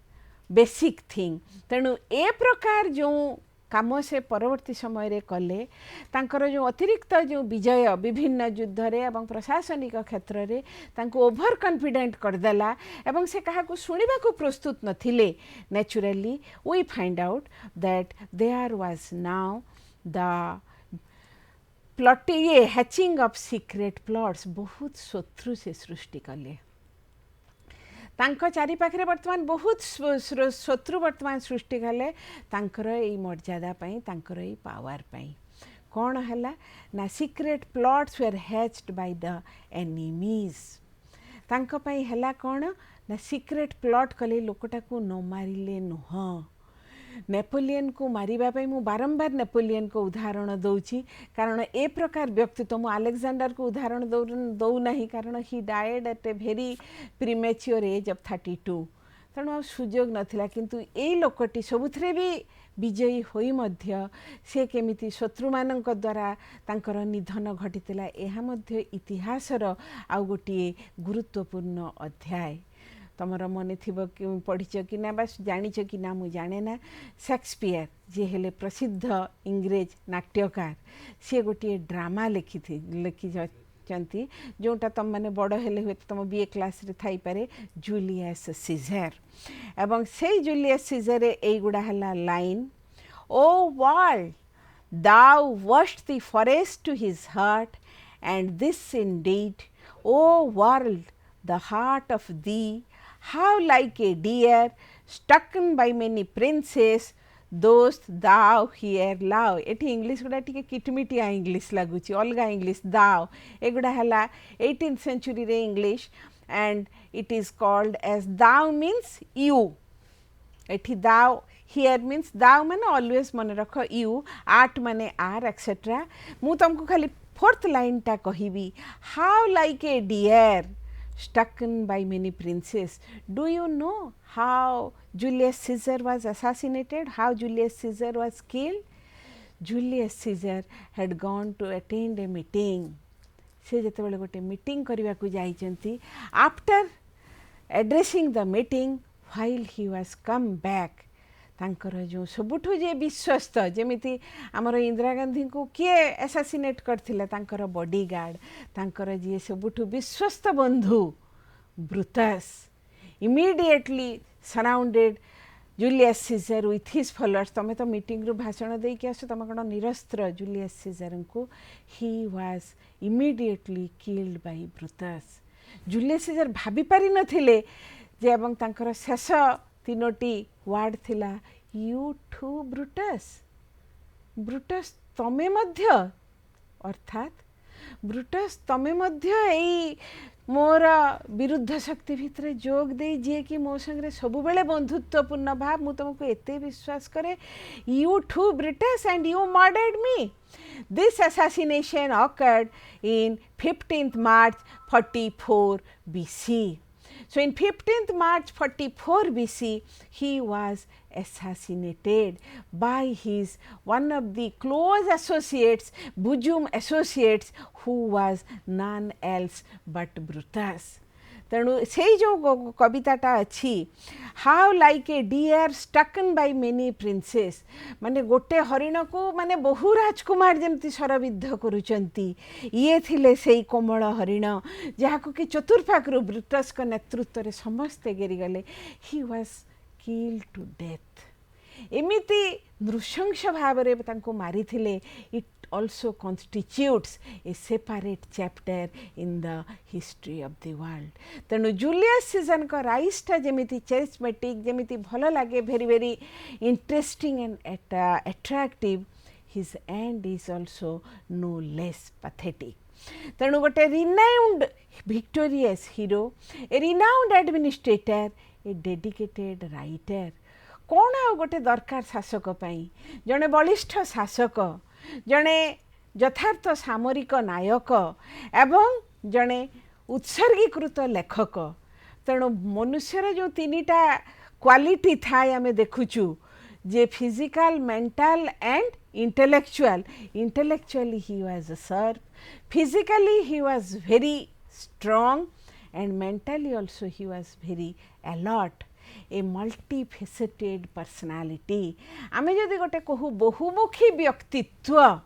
basic thing. तेणु ए प्रकार जो काम से परवर्ती समय रे कले, तांकर जो अतिरिक्त जो विजय विभिन्न युद्ध रे एवं प्रशासनिक क्षेत्र रे तांको ओभर कॉन्फिडेंट करदेला एवं से कहा को सुनिबा को प्रस्तुत नथिले। Naturally we find out that there was now the plot ये हैचिंग ऑफ सीक्रेट प्लॉट्स। बहुत शत्रु से सृष्टि कले, तांको चारि पाखरे वर्तमान बहुत शत्रु वर्तमान सृष्टि कले तांकर एई मर्यादा पाई, तांकर एई पावर पाई। कौन हला ना secret plots were hatched by the enemies. तांको पाई हला कौन ना सीक्रेट प्लॉट कले लोकटा को न मारिले नुह। नेपोलियन को मारिबा पाई मु बारंबार नेपोलियन को उदाहरण दउची, कारण ए प्रकार व्यक्तित्व मु अलेक्जेंडर को उदाहरण दउ नहीं, कारण he died at a very premature age of 32। तेणु सुजोग नथिला, किंतु ए लोकटी सबुथरे भी विजयी होई मध्य से केमिति शत्रु मानक द्वारा तांकर निधन घटितिला, एहा मध्य इतिहासर आउ गोटिए गुरुत्वपूर्ण अध्याय। तमर मन थिबो कि पढ़िछ कि ना, बस जानिछ कि ना मु जाने ना, शेक्सपियर जे हेले प्रसिद्ध इंग्रेज नाट्यकार, से गोटे ड्रामा लिखिचंती जोटा तुम माने बड़ हेले हुए तुम बीए क्लास रे थाई पारे, जूलियस सीजर। एवं से जूलियस सीजर ए गुडा हला line, O world thou wast the forest to his heart, and this indeed, O world, the heart of thee, how like a deer stricken by many princes, dost thou here love. एठी English गुड़ा टिके किटमिटिया English लगुची, अलगा English thou एगुड़ा हला 18th century रे English, and it is called as thou means you. एठी thou here means thou माने always मन रख, you art माने are etc. मु तुमको खाली फोर्थ लाइन टा कहिबी, how like a deer strucken by many princes. Do you know how Julius Caesar was assassinated, how Julius Caesar was killed? Julius Caesar had gone to attend a meeting. से जेतेबेले गोटे meeting करबा को जाइचंती, after addressing the meeting, while he was come back, तांकर जो सबुठु जे विश्वस्त जेमिति आमर इंदिरा गांधी को किए एसासिनेट करथिले, तांकर बॉडीगार्ड, तांकर जे सबुठु विश्वस्त बंधु Brutus immediately surrounded Julius Caesar with his followers. तमे तो मीटिंग रु भाषण दे के आसो, तमे कोन निरस्त्र जुलियस सीजर को, he was immediately killed by Brutus. Julius Caesar भाबी पारि नथिले जे एवं तांकर शेष तीनोटी वार्ड थिला, यू टू ब्रुटस, ब्रुटस तमे मध्य, अर्थात ब्रुटस तमे मध्य एई मोर विरुद्ध शक्ति भितर जोग दे, जे कि मो संगे सबु बेले बंधुत्वपूर्ण भाव, मु तुमको एते विश्वास करे, you too Brutus and you murdered me. This assassination occurred in 15th March 44 BC. So in 15th March 44 BC, he was assassinated by his one of the close associates, bosom associates, who was none else but Brutus. तेणु से जो कविताटा अच्छी, how like a deer stricken by many princes, माने गोटे हरिण को माने बहु राजकुमार जमती सरविद्ध करुचंती, ये थिले सेई कोमल हरिण जहाको कि चतुर्पाकरु ब्रुटस का नेतृत्व रे समस्ते गेरी गले. He was killed to death. एमिति नृशंस भाव रे तांको मारी थिले. It also constitutes a separate chapter in the history of the world. तेणु जुलियस सीजर का राइसटा जेमिति charismatic, जेमिति भल लागे, very very interesting and attractive, his end is also no less pathetic. तेणु गोटे renowned victorious hero, a renowned administrator, a dedicated writer. कौन आ गोटे दरकार शासक पाई, जने बलिष्ठ शासक, जने यथार्थ सामरिक नायक एवं जने उत्सर्गीकृत लेखक. तेणु मनुष्यर जो तीनिटा क्वालिटी थाए आमे देखुचु, जे physical, mental and intellectual. Intellectually he was sharp, physically he was very strong, and mentally also he was very alert, a multifaceted personality. आमे जदि गोटे कहू बहुमुखी व्यक्तित्व,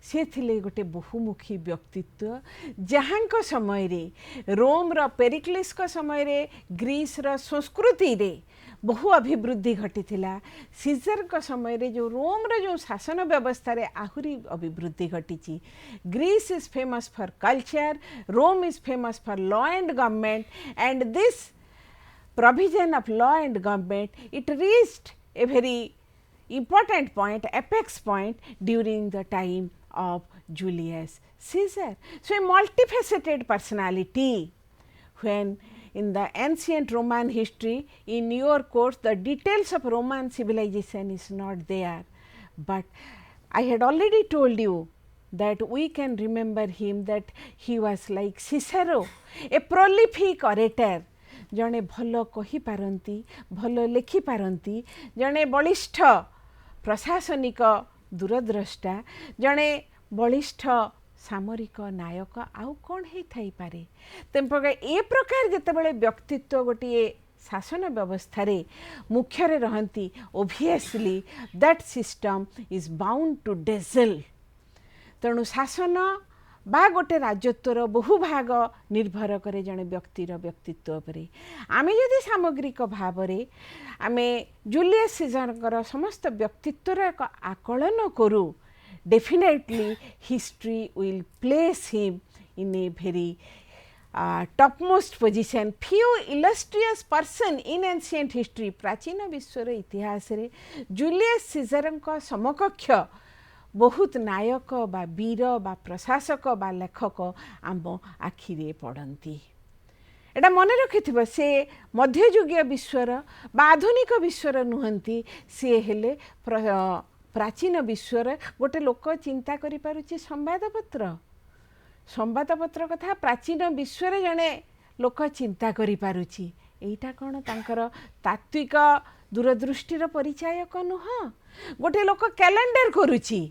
से थिले गोटे बहुमुखी व्यक्तित्व, जहां समय रे रोम रो पेरिक्लिस को समय रे ग्रीस रो संस्कृति रे बहु अभिवृद्धि घटी थिला. सीजर को समय रे जो रोम रो जो शासन व्यवस्था रे आहुरी अभिवृद्धि घटी. Greece is famous for culture, Rome is famous for law and government, and this provision of law and government, it reached a very important point, apex point during the time of Julius Caesar. So a multifaceted personality. When in the ancient Roman history, in your course, the details of Roman civilization is not there, but I had already told you that we can remember him, that he was like Cicero, a prolific orator, जने भल कही पारंती, भल लेखि पारंती, जने बलिष्ठ प्रशासनिक दूरद्रष्टा, जने बलिष्ठ सामरिक नायक, आउ कौन है थाई पारे. तेम प्रकार ए प्रकार जेतेबेले व्यक्तित्व गोटे शासन व्यवस्था रे मुख्य रे रहंती, obviously that system is bound to dazzle. तेणु शासन बा गोटे राजत्वर बहु भाग निर्भर करे जने व्यक्तिर व्यक्तित्व उपरे. आमे यदि सामग्रिक भाव रे आमे जूलियस सीजर समस्त व्यक्तित्वर एक आकलन करू, definitely history will place him in A very topmost position. Few illustrious person in ancient history प्राचीन विश्वर इतिहास रे जूलियस सीजर को समकक्ष बहुत नायक बा वीर बा प्रशासक बा लेखक आम आखिरे पड़ती. एटा मन रखिथिबो से मध्ययुगीय विश्वर बा आधुनिक विश्वर नुहंती सी हेले प्राचीन विश्वर गोटे लोक चिंता करि पारुची संवादपत्र कथा प्राचीन विश्व जड़े लोक चिंता करि पारुची. एटा कौन तांकर तात्विक दूरदृष्टिर परिचायक नुह. गोटे लोक कैलेंडर करुची.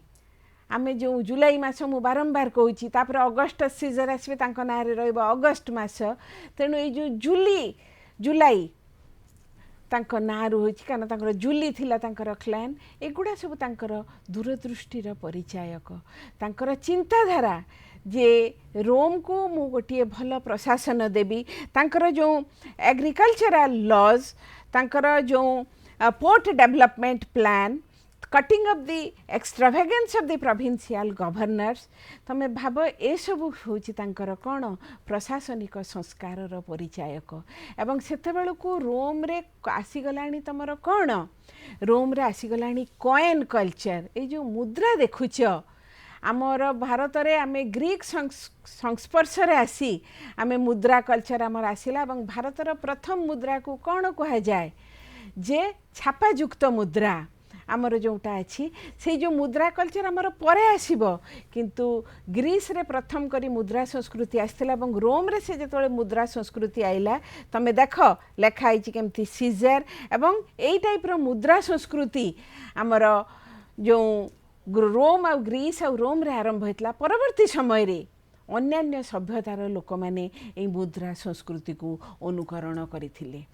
आमे जो जुलाई मास मु बारंबार कहूँ तापर अगस्ट सीजर आसबे तांको नारे रहइबो अगस्ट मास. तेणु ये जो जुलाई तांको ना होची कारण तांकर जूली थिला तांकर क्लैन. एगुड़ा सब तांकर दूरदृष्टिर परिचायक. तांकर चिंताधारा जे रोम को मु गोटे भल प्रशासन देवी. तांकर जो एग्रीकल्चरल लॉज, तांकर जो port development plan, cutting of the extravagance of the provincial governors. तमे भाव ए सब होची तांकर कोन प्रशासनिक संस्कारर परिचायक. एवं सेतेबेल को रोम रे आसीगलानी तमर कोन रोम रे आसीगलानी कॉइन कल्चर. ए जो मुद्रा देखुछ आमर भारत रे आमे ग्रीक संस्पर्श रे आसी आमे मुद्रा कल्चर आमर आसिला. एवं भारतर प्रथम मुद्रा को कोन कहा जाए जे छापायुक्त मुद्रा आमर जोटा अच्छी से जो मुद्रा कल्चर आमर परे आसीबो. किंतु ग्रीस रे प्रथम करी मुद्रा संस्कृति आसथिला एवं रोम रे से जेतोले मुद्रा संस्कृति आइला तमे देख लेखा आइछि केमती सीजर एवं एई टाइप रो मुद्रा संस्कृति आमर जो रोम आ ग्रीस आ रोम रे आरंभ होइतला. परवर्ती समय रे अन्यान्य सभ्यतार लोक माने एई मुद्रा संस्कृति को अनुकरण करिथिले.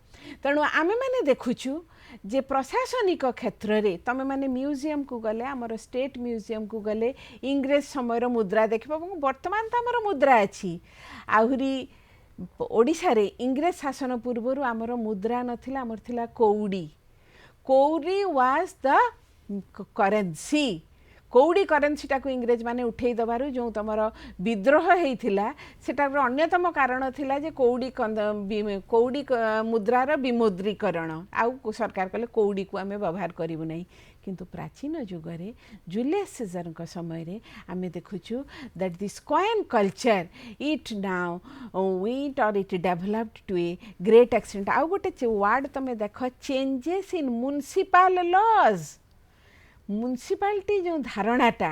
तेणु आमे माने देखुछु जे प्रशासनिक क्षेत्र रे तमे माने म्यूजियम को गले आमर स्टेट म्यूजियम को गले इंग्रेज समय मुद्रा देखबो. वर्तमान त आमर मुद्रा अछि. आहुरी ओडिशा रे इंग्रेज शासन पूर्वरु आमर मुद्रा नथिला. आमर थिला कौड़ी. कौड़ी वाज द करेन्सी. कौड़ी करेन्सीटा को इंग्रेज माने उठेई दबारु जो तमर विद्रोह हेइथिला सेटार अन्यतम कारण थिला जे कौड़ी मुद्रार विमुद्रीकरण. आउ सरकार कहले कौड़ी को आमे व्यवहार करिवु नै. किंतु प्राचीन युगरे जूलियस सीजर को समय रे आमे देखुछु that this coin culture it now वीट और it developed to a great extent. आउ गोटे वर्ड तमे देख changes in municipal laws. Municipality जो धारणाटा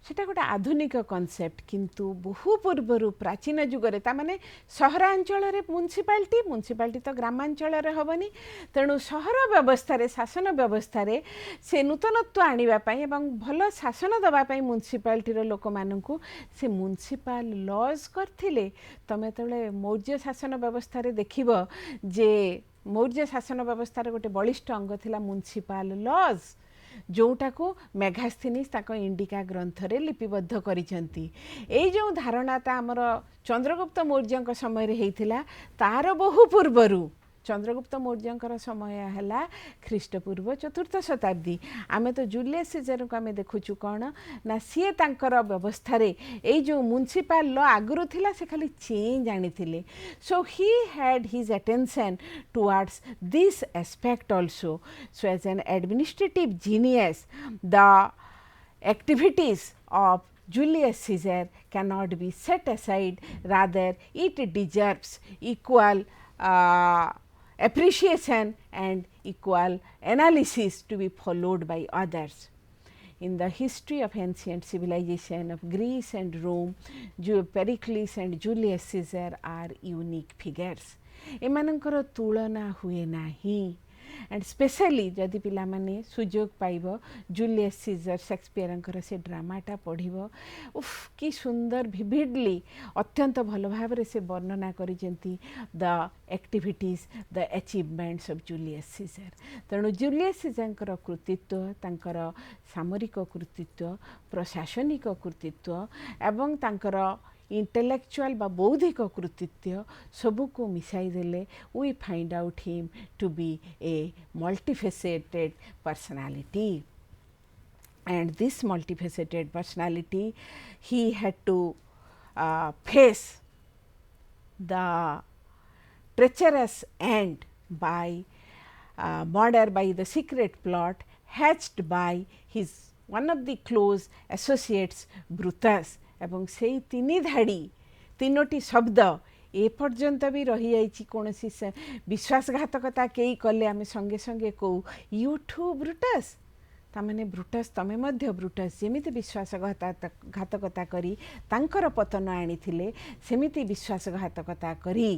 सेटा गोटे आधुनिक कॉन्सेप्ट. किंतु बहु पूर्वर प्राचीन युगरे ता माने सहरांचल रे म्युनिसिपालिटी तो ग्रामांचल रे हबनी. तेणु सहर व्यवस्था रे शासन व्यवस्था रे से नूतनत्व आनिबा पई एवं भल शासन दबा पई म्युनिसिपालिटी रो लोक माननकु से म्युनिसिपल लॉज करथिले. तमे तळे मौर्य शासन व्यवस्था रे देखिबो जे मौर्य शासन व्यवस्था रे गोटे बलिष्ठ अंग थिला म्युनिसिपल लॉज जोटा को मेघास्थनीस ताको इंडिका ग्रंथ रे लिपिबद्ध करिसेंती. एई जो धारणाटा हमर चंद्रगुप्त मौर्यंक समय रे हेइथिला तार बहु पूर्वरु चंद्रगुप्त मौर्यंकर समय है ख्रीष्टपूर्व 4th शताब्दी. आमे तो जूलियस सीजर को आमे देखुछु कौन ना सी तांकर व्यवस्था रे ए जो म्युनिसिपल लॉ आगुरु थिला से खाली चेंज आनिथिले. So he had his attention towards this aspect also. So as an administrative genius the activities of Julius Caesar cannot be set aside, rather it deserves equal appreciation and equal analysis to be followed by others. In the history of ancient civilization of Greece and Rome, Pericles and Julius Caesar are unique figures. एमानंकर तुलना हुए नाही. And specially जदि पिला माने सुजोग पाइबो Julius Caesar शेक्सपियरंकर से ड्रामाटा पढ़िबो. उफ कि सुंदर विविडली अत्यंत भल भाव से वर्णना करिसेंती the activities the achievements of Julius Caesar. तेणु जूलियस सीजरंकर कृतित्व तांकर सामरिक कृतित्व प्रशासनिक कृतित्व एवं तांकर इंटेलेक्चुअल बा बौद्धिक कृतित्व सबू को मिसाई देले we find out him to be a multifaceted personality. And this multifaceted personality he had to face the treacherous end by murder by the secret plot hatched by his one of the close associates Brutus ଏବଂ ସେଇ ତିନି ଧାଡ଼ି ତିନୋଟି ଶବ୍ଦ ଏପର୍ଯ୍ୟନ୍ତ ବି ରହିଯାଇଛି କୌଣସି ବିଶ୍ୱାସଘାତକତା କେହି କଲେ ଆମେ ସଙ୍ଗେ ସଙ୍ଗେ କହୁ ୟୁ ଟୁ ବ୍ରୁଟସ୍ ତାମାନେ ବ୍ରୁଟସ୍ ତମେ ମଧ୍ୟ ବ୍ରୁଟସ୍ ଯେମିତି ବିଶ୍ୱାସଘାତକତା କରି ତାଙ୍କର ପତନ ଆଣିଥିଲେ ସେମିତି ବିଶ୍ୱାସଘାତକତା କରି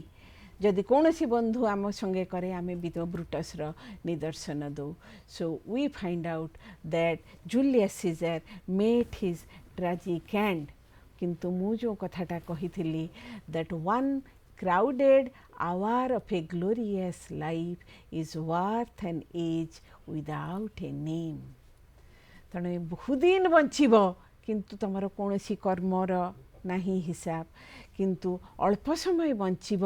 ଯଦି କୌଣସି ବନ୍ଧୁ ଆମ ସଙ୍ଗେ କରେ ଆମେ ବି ବ୍ରୁଟସ୍ର ନିଦର୍ଶନ ଦେଉ so we find out that Julius Caesar met his tragic end କିନ୍ତୁ ମୁଁ ଯେଉଁ କଥାଟା କହିଥିଲି that one crowded hour of a glorious life is worth an age without a name ତେଣୁ ବହୁଦିନ ବଞ୍ଚିବ କିନ୍ତୁ ତୁମର କୌଣସି କର୍ମର ନାହିଁ ହିସାବ କିନ୍ତୁ ଅଳ୍ପ ସମୟ ବଞ୍ଚିବ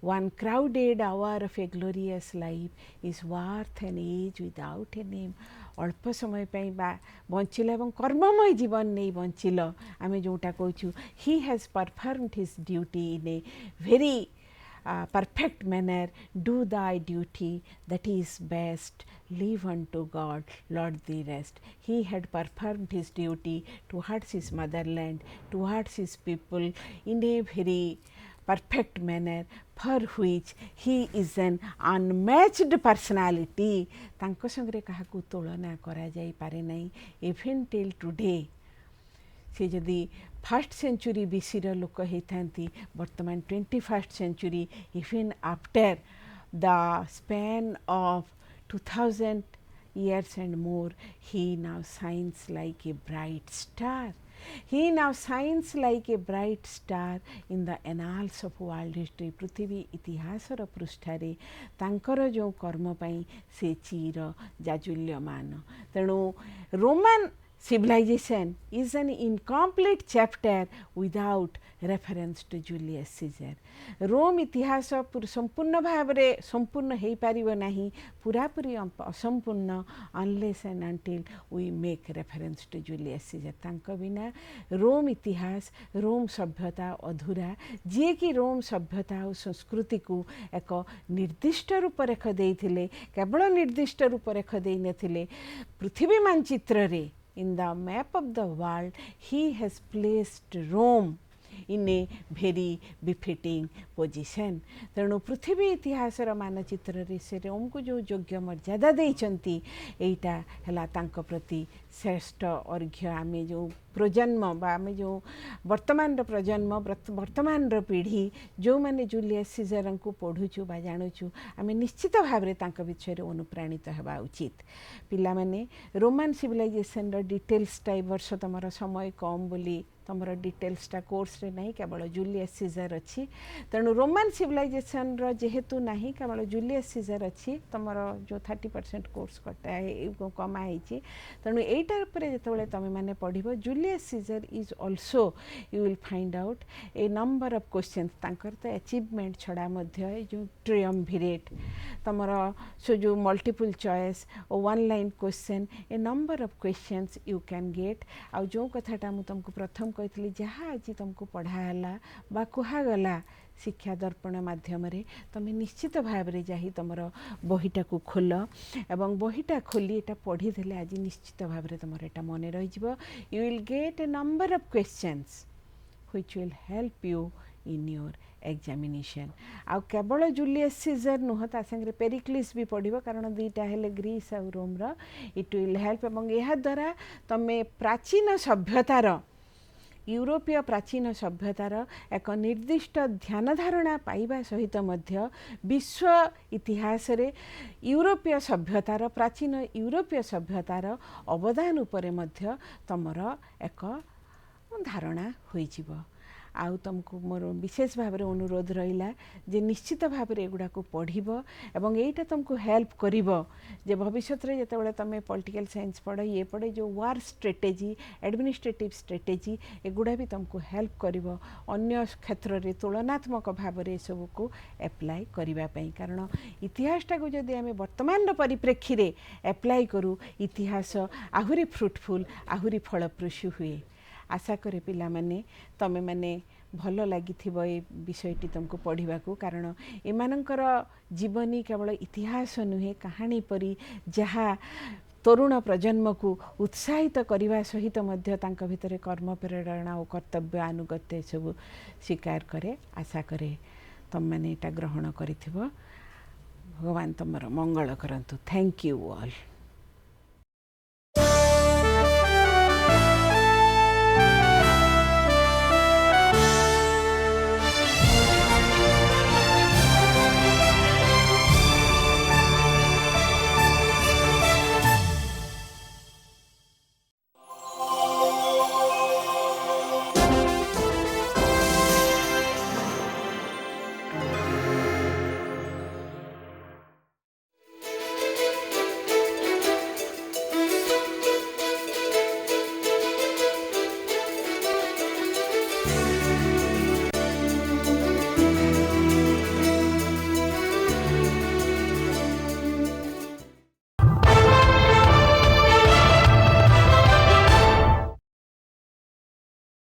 one crowded hour of a glorious life is worth an age without a name ଅଳ୍ପ ସମୟ ପାଇଁ ବଞ୍ଚିଲ ଏବଂ କର୍ମମୟ ଜୀବନ ନେଇ ବଞ୍ଚିଲ ଆମେ ଯେଉଁଟା କହୁଛୁ he has performed his duty in a very perfect manner do thy duty that is best leave unto God Lord the rest he had performed his duty towards his motherland towards his people in a very perfect manner for which he is an unmatched personality ତାଙ୍କ ସାଙ୍ଗରେ କାହାକୁ ତୁଳନା କରାଯାଇ ପାରେ ନାହିଁ even till today ସେ ଯଦି first century ବିସିର ଲୋକ ହେଇଥାନ୍ତି ବର୍ତ୍ତମାନ 21st century even after the span of 2000 years and more he now shines like a bright star he now shines like a bright star in the annals of world history ପୃଥିବୀ ଇତିହାସର ପୃଷ୍ଠାରେ ତାଙ୍କର ଯେଉଁ କର୍ମ ପାଇଁ ସେ ଚିର ଜାଜୁଲ୍ୟମାନ ତେଣୁ Roman civilization is an incomplete chapter without reference to Julius Caesar Rome ଇତିହାସ ସମ୍ପୂର୍ଣ୍ଣ ଭାବରେ ସମ୍ପୂର୍ଣ୍ଣ ହେଇପାରିବ ନାହିଁ ପୁରାପୁରି ଅସମ୍ପୂର୍ଣ୍ଣ unless and until we make reference to Julius Caesar ତାଙ୍କ ବିନା ରୋମ ଇତିହାସ ରୋମ ସଭ୍ୟତା ଅଧୁରା ଯିଏକି ରୋମ ସଭ୍ୟତା ଓ ସଂସ୍କୃତିକୁ ଏକ ନିର୍ଦ୍ଦିଷ୍ଟ ରୂପରେଖ ଦେଇଥିଲେ କେବଳ ନିର୍ଦ୍ଦିଷ୍ଟ ରୂପରେଖ ଦେଇନଥିଲେ ପୃଥିବୀ ମାନଚିତ୍ରରେ in the map of the world he has placed Rome in a very befitting position ତେଣୁ ପୃଥିବୀ ଇତିହାସର ମାନଚିତ୍ରରେ ସେ ରୋମକୁ ଯେଉଁ ଯୋଗ୍ୟ ମର୍ଯ୍ୟାଦା ଦେଇଛନ୍ତି ଏଇଟା ହେଲା ତାଙ୍କ ପ୍ରତି ଶ୍ରେଷ୍ଠ ଅର୍ଘ୍ୟ ଆମେ ଯେଉଁ ପ୍ରଜନ୍ମ ବା ଆମେ ଯେଉଁ ବର୍ତ୍ତମାନର ପ୍ରଜନ୍ମ ବର୍ତ୍ତମାନର ପିଢ଼ି ଯେଉଁମାନେ ଜୁଲିୟସ୍ ସିଜରଙ୍କୁ ପଢ଼ୁଛୁ ବା ଜାଣୁଛୁ ଆମେ ନିଶ୍ଚିତ ଭାବରେ ତାଙ୍କ ବିଷୟରେ ଅନୁପ୍ରାଣିତ ହେବା ଉଚିତ ପିଲାମାନେ ରୋମାନ ସିଭିଲାଇଜେସନର ଡିଟେଲ୍ସଟା ଏ ବର୍ଷ ତୁମର ସମୟ କମ୍ ବୋଲି ତୁମର ଡିଟେଲ୍ସଟା କୋର୍ସରେ ନାହିଁ କେବଳ ଜୁଲିୟସ୍ ସିଜର ଅଛି ତେଣୁ ରୋମାନ ସିଭିଲାଇଜେସନର ଯେହେତୁ ନାହିଁ କେବଳ ଜୁଲିୟସ୍ ସିଜର ଅଛି ତୁମର ଯେଉଁ 30% କୋର୍ସ କମା ହେଇଛି ତେଣୁ ଏଇଟା ଉପରେ ଯେତେବେଳେ ତୁମେମାନେ ପଢ଼ିବ Julius Caesar is also you will find out a number of questions ତାଙ୍କର ତ ଆଚିଭମେଣ୍ଟ ଛଡ଼ା ମଧ୍ୟ ଏ ଯେଉଁ ଟ୍ରିଅମ୍ଭିରେଟ୍ ତୁମର ସେ ଯେଉଁ ମଲ୍ଟିପୁଲ୍ ଚଏସ୍ ଓ one line question a number of questions you can get ଆଉ ଯେଉଁ କଥାଟା ମୁଁ ତୁମକୁ ପ୍ରଥମ କହିଥିଲି ଯାହା ଆଜି ତୁମକୁ ପଢ଼ା ହେଲା ବା କୁହାଗଲା ଶିକ୍ଷା ଦର୍ପଣ ମାଧ୍ୟମରେ ତୁମେ ନିଶ୍ଚିତ ଭାବରେ ଯାଇ ତୁମର ବହିଟାକୁ ଖୋଲ ଏବଂ ବହିଟା ଖୋଲି ଏଇଟା ପଢ଼ିଦେଲେ ଆଜି ନିଶ୍ଚିତ ଭାବରେ ତୁମର ଏଇଟା ମନେ ରହିଯିବ you will get a number of questions which will help you in your examination ଆଉ କେବଳ ଜୁଲିୟସ୍ ସିଜର ନୁହଁ ତା ସାଙ୍ଗରେ ପେରିକ୍ଲିସ୍ ବି ପଢ଼ିବ କାରଣ ଦୁଇଟା ହେଲେ ଗ୍ରୀସ୍ ଆଉ ରୋମର ଇଟ୍ ୱିଲ୍ ହେଲ୍ପ ଏବଂ ଏହାଦ୍ୱାରା ତୁମେ ପ୍ରାଚୀନ ସଭ୍ୟତାର ୟୁରୋପୀୟ ପ୍ରାଚୀନ ସଭ୍ୟତାର ଏକ ନିର୍ଦ୍ଦିଷ୍ଟ ଧ୍ୟାନ ଧାରଣା ପାଇବା ସହିତ ମଧ୍ୟ ବିଶ୍ୱ ଇତିହାସରେ ୟୁରୋପୀୟ ସଭ୍ୟତାର ପ୍ରାଚୀନ ୟୁରୋପୀୟ ସଭ୍ୟତାର ଅବଦାନ ଉପରେ ମଧ୍ୟ ତୁମର ଏକ ଧାରଣା ହୋଇଯିବ ଆଉ ତୁମକୁ ମୋର ବିଶେଷ ଭାବରେ ଅନୁରୋଧ ରହିଲା ଯେ ନିଶ୍ଚିତ ଭାବରେ ଏଗୁଡ଼ାକୁ ପଢ଼ିବ ଏବଂ ଏଇଟା ତୁମକୁ ହେଲ୍ପ କରିବ ଯେ ଭବିଷ୍ୟତରେ ଯେତେବେଳେ ତୁମେ ପଲିଟିକାଲ ସାଇନ୍ସ ପଢ଼ ଇଏ ପଢ଼େ ଯେଉଁ ୱାର୍ ଷ୍ଟ୍ରାଟେଜି ଆଡ଼ମିନିଷ୍ଟ୍ରେଟିଭ୍ ଷ୍ଟ୍ରାଟେଜି ଏଗୁଡ଼ା ବି ତୁମକୁ ହେଲ୍ପ କରିବ ଅନ୍ୟ କ୍ଷେତ୍ରରେ ତୁଳନାତ୍ମକ ଭାବରେ ଏସବୁକୁ ଆପ୍ଲାଏ କରିବା ପାଇଁ କାରଣ ଇତିହାସଟାକୁ ଯଦି ଆମେ ବର୍ତ୍ତମାନର ପରିପ୍ରେକ୍ଷୀରେ ଆପ୍ଲାଏ କରୁ ଇତିହାସ ଆହୁରି ଫ୍ରୁଟଫୁଲ୍ ଆହୁରି ଫଳପ୍ରସୂ ହୁଏ ଆଶା କରେ ପିଲାମାନେ ତୁମେମାନେ भल लगी ए विषयटी तुमको पढ़ा कारण एमानंकर जीवनी केवल इतिहास नुहे कहानी परी जहाँ तरुण प्रजन्म को उत्साहित करने सहित भितर कर्म प्रेरणा और कर्तव्य आनुगत्य सब स्वीकार करे आशा करे तुम मैंने ग्रहण कर भगवान तुमर मंगल करंतु। Thank you all.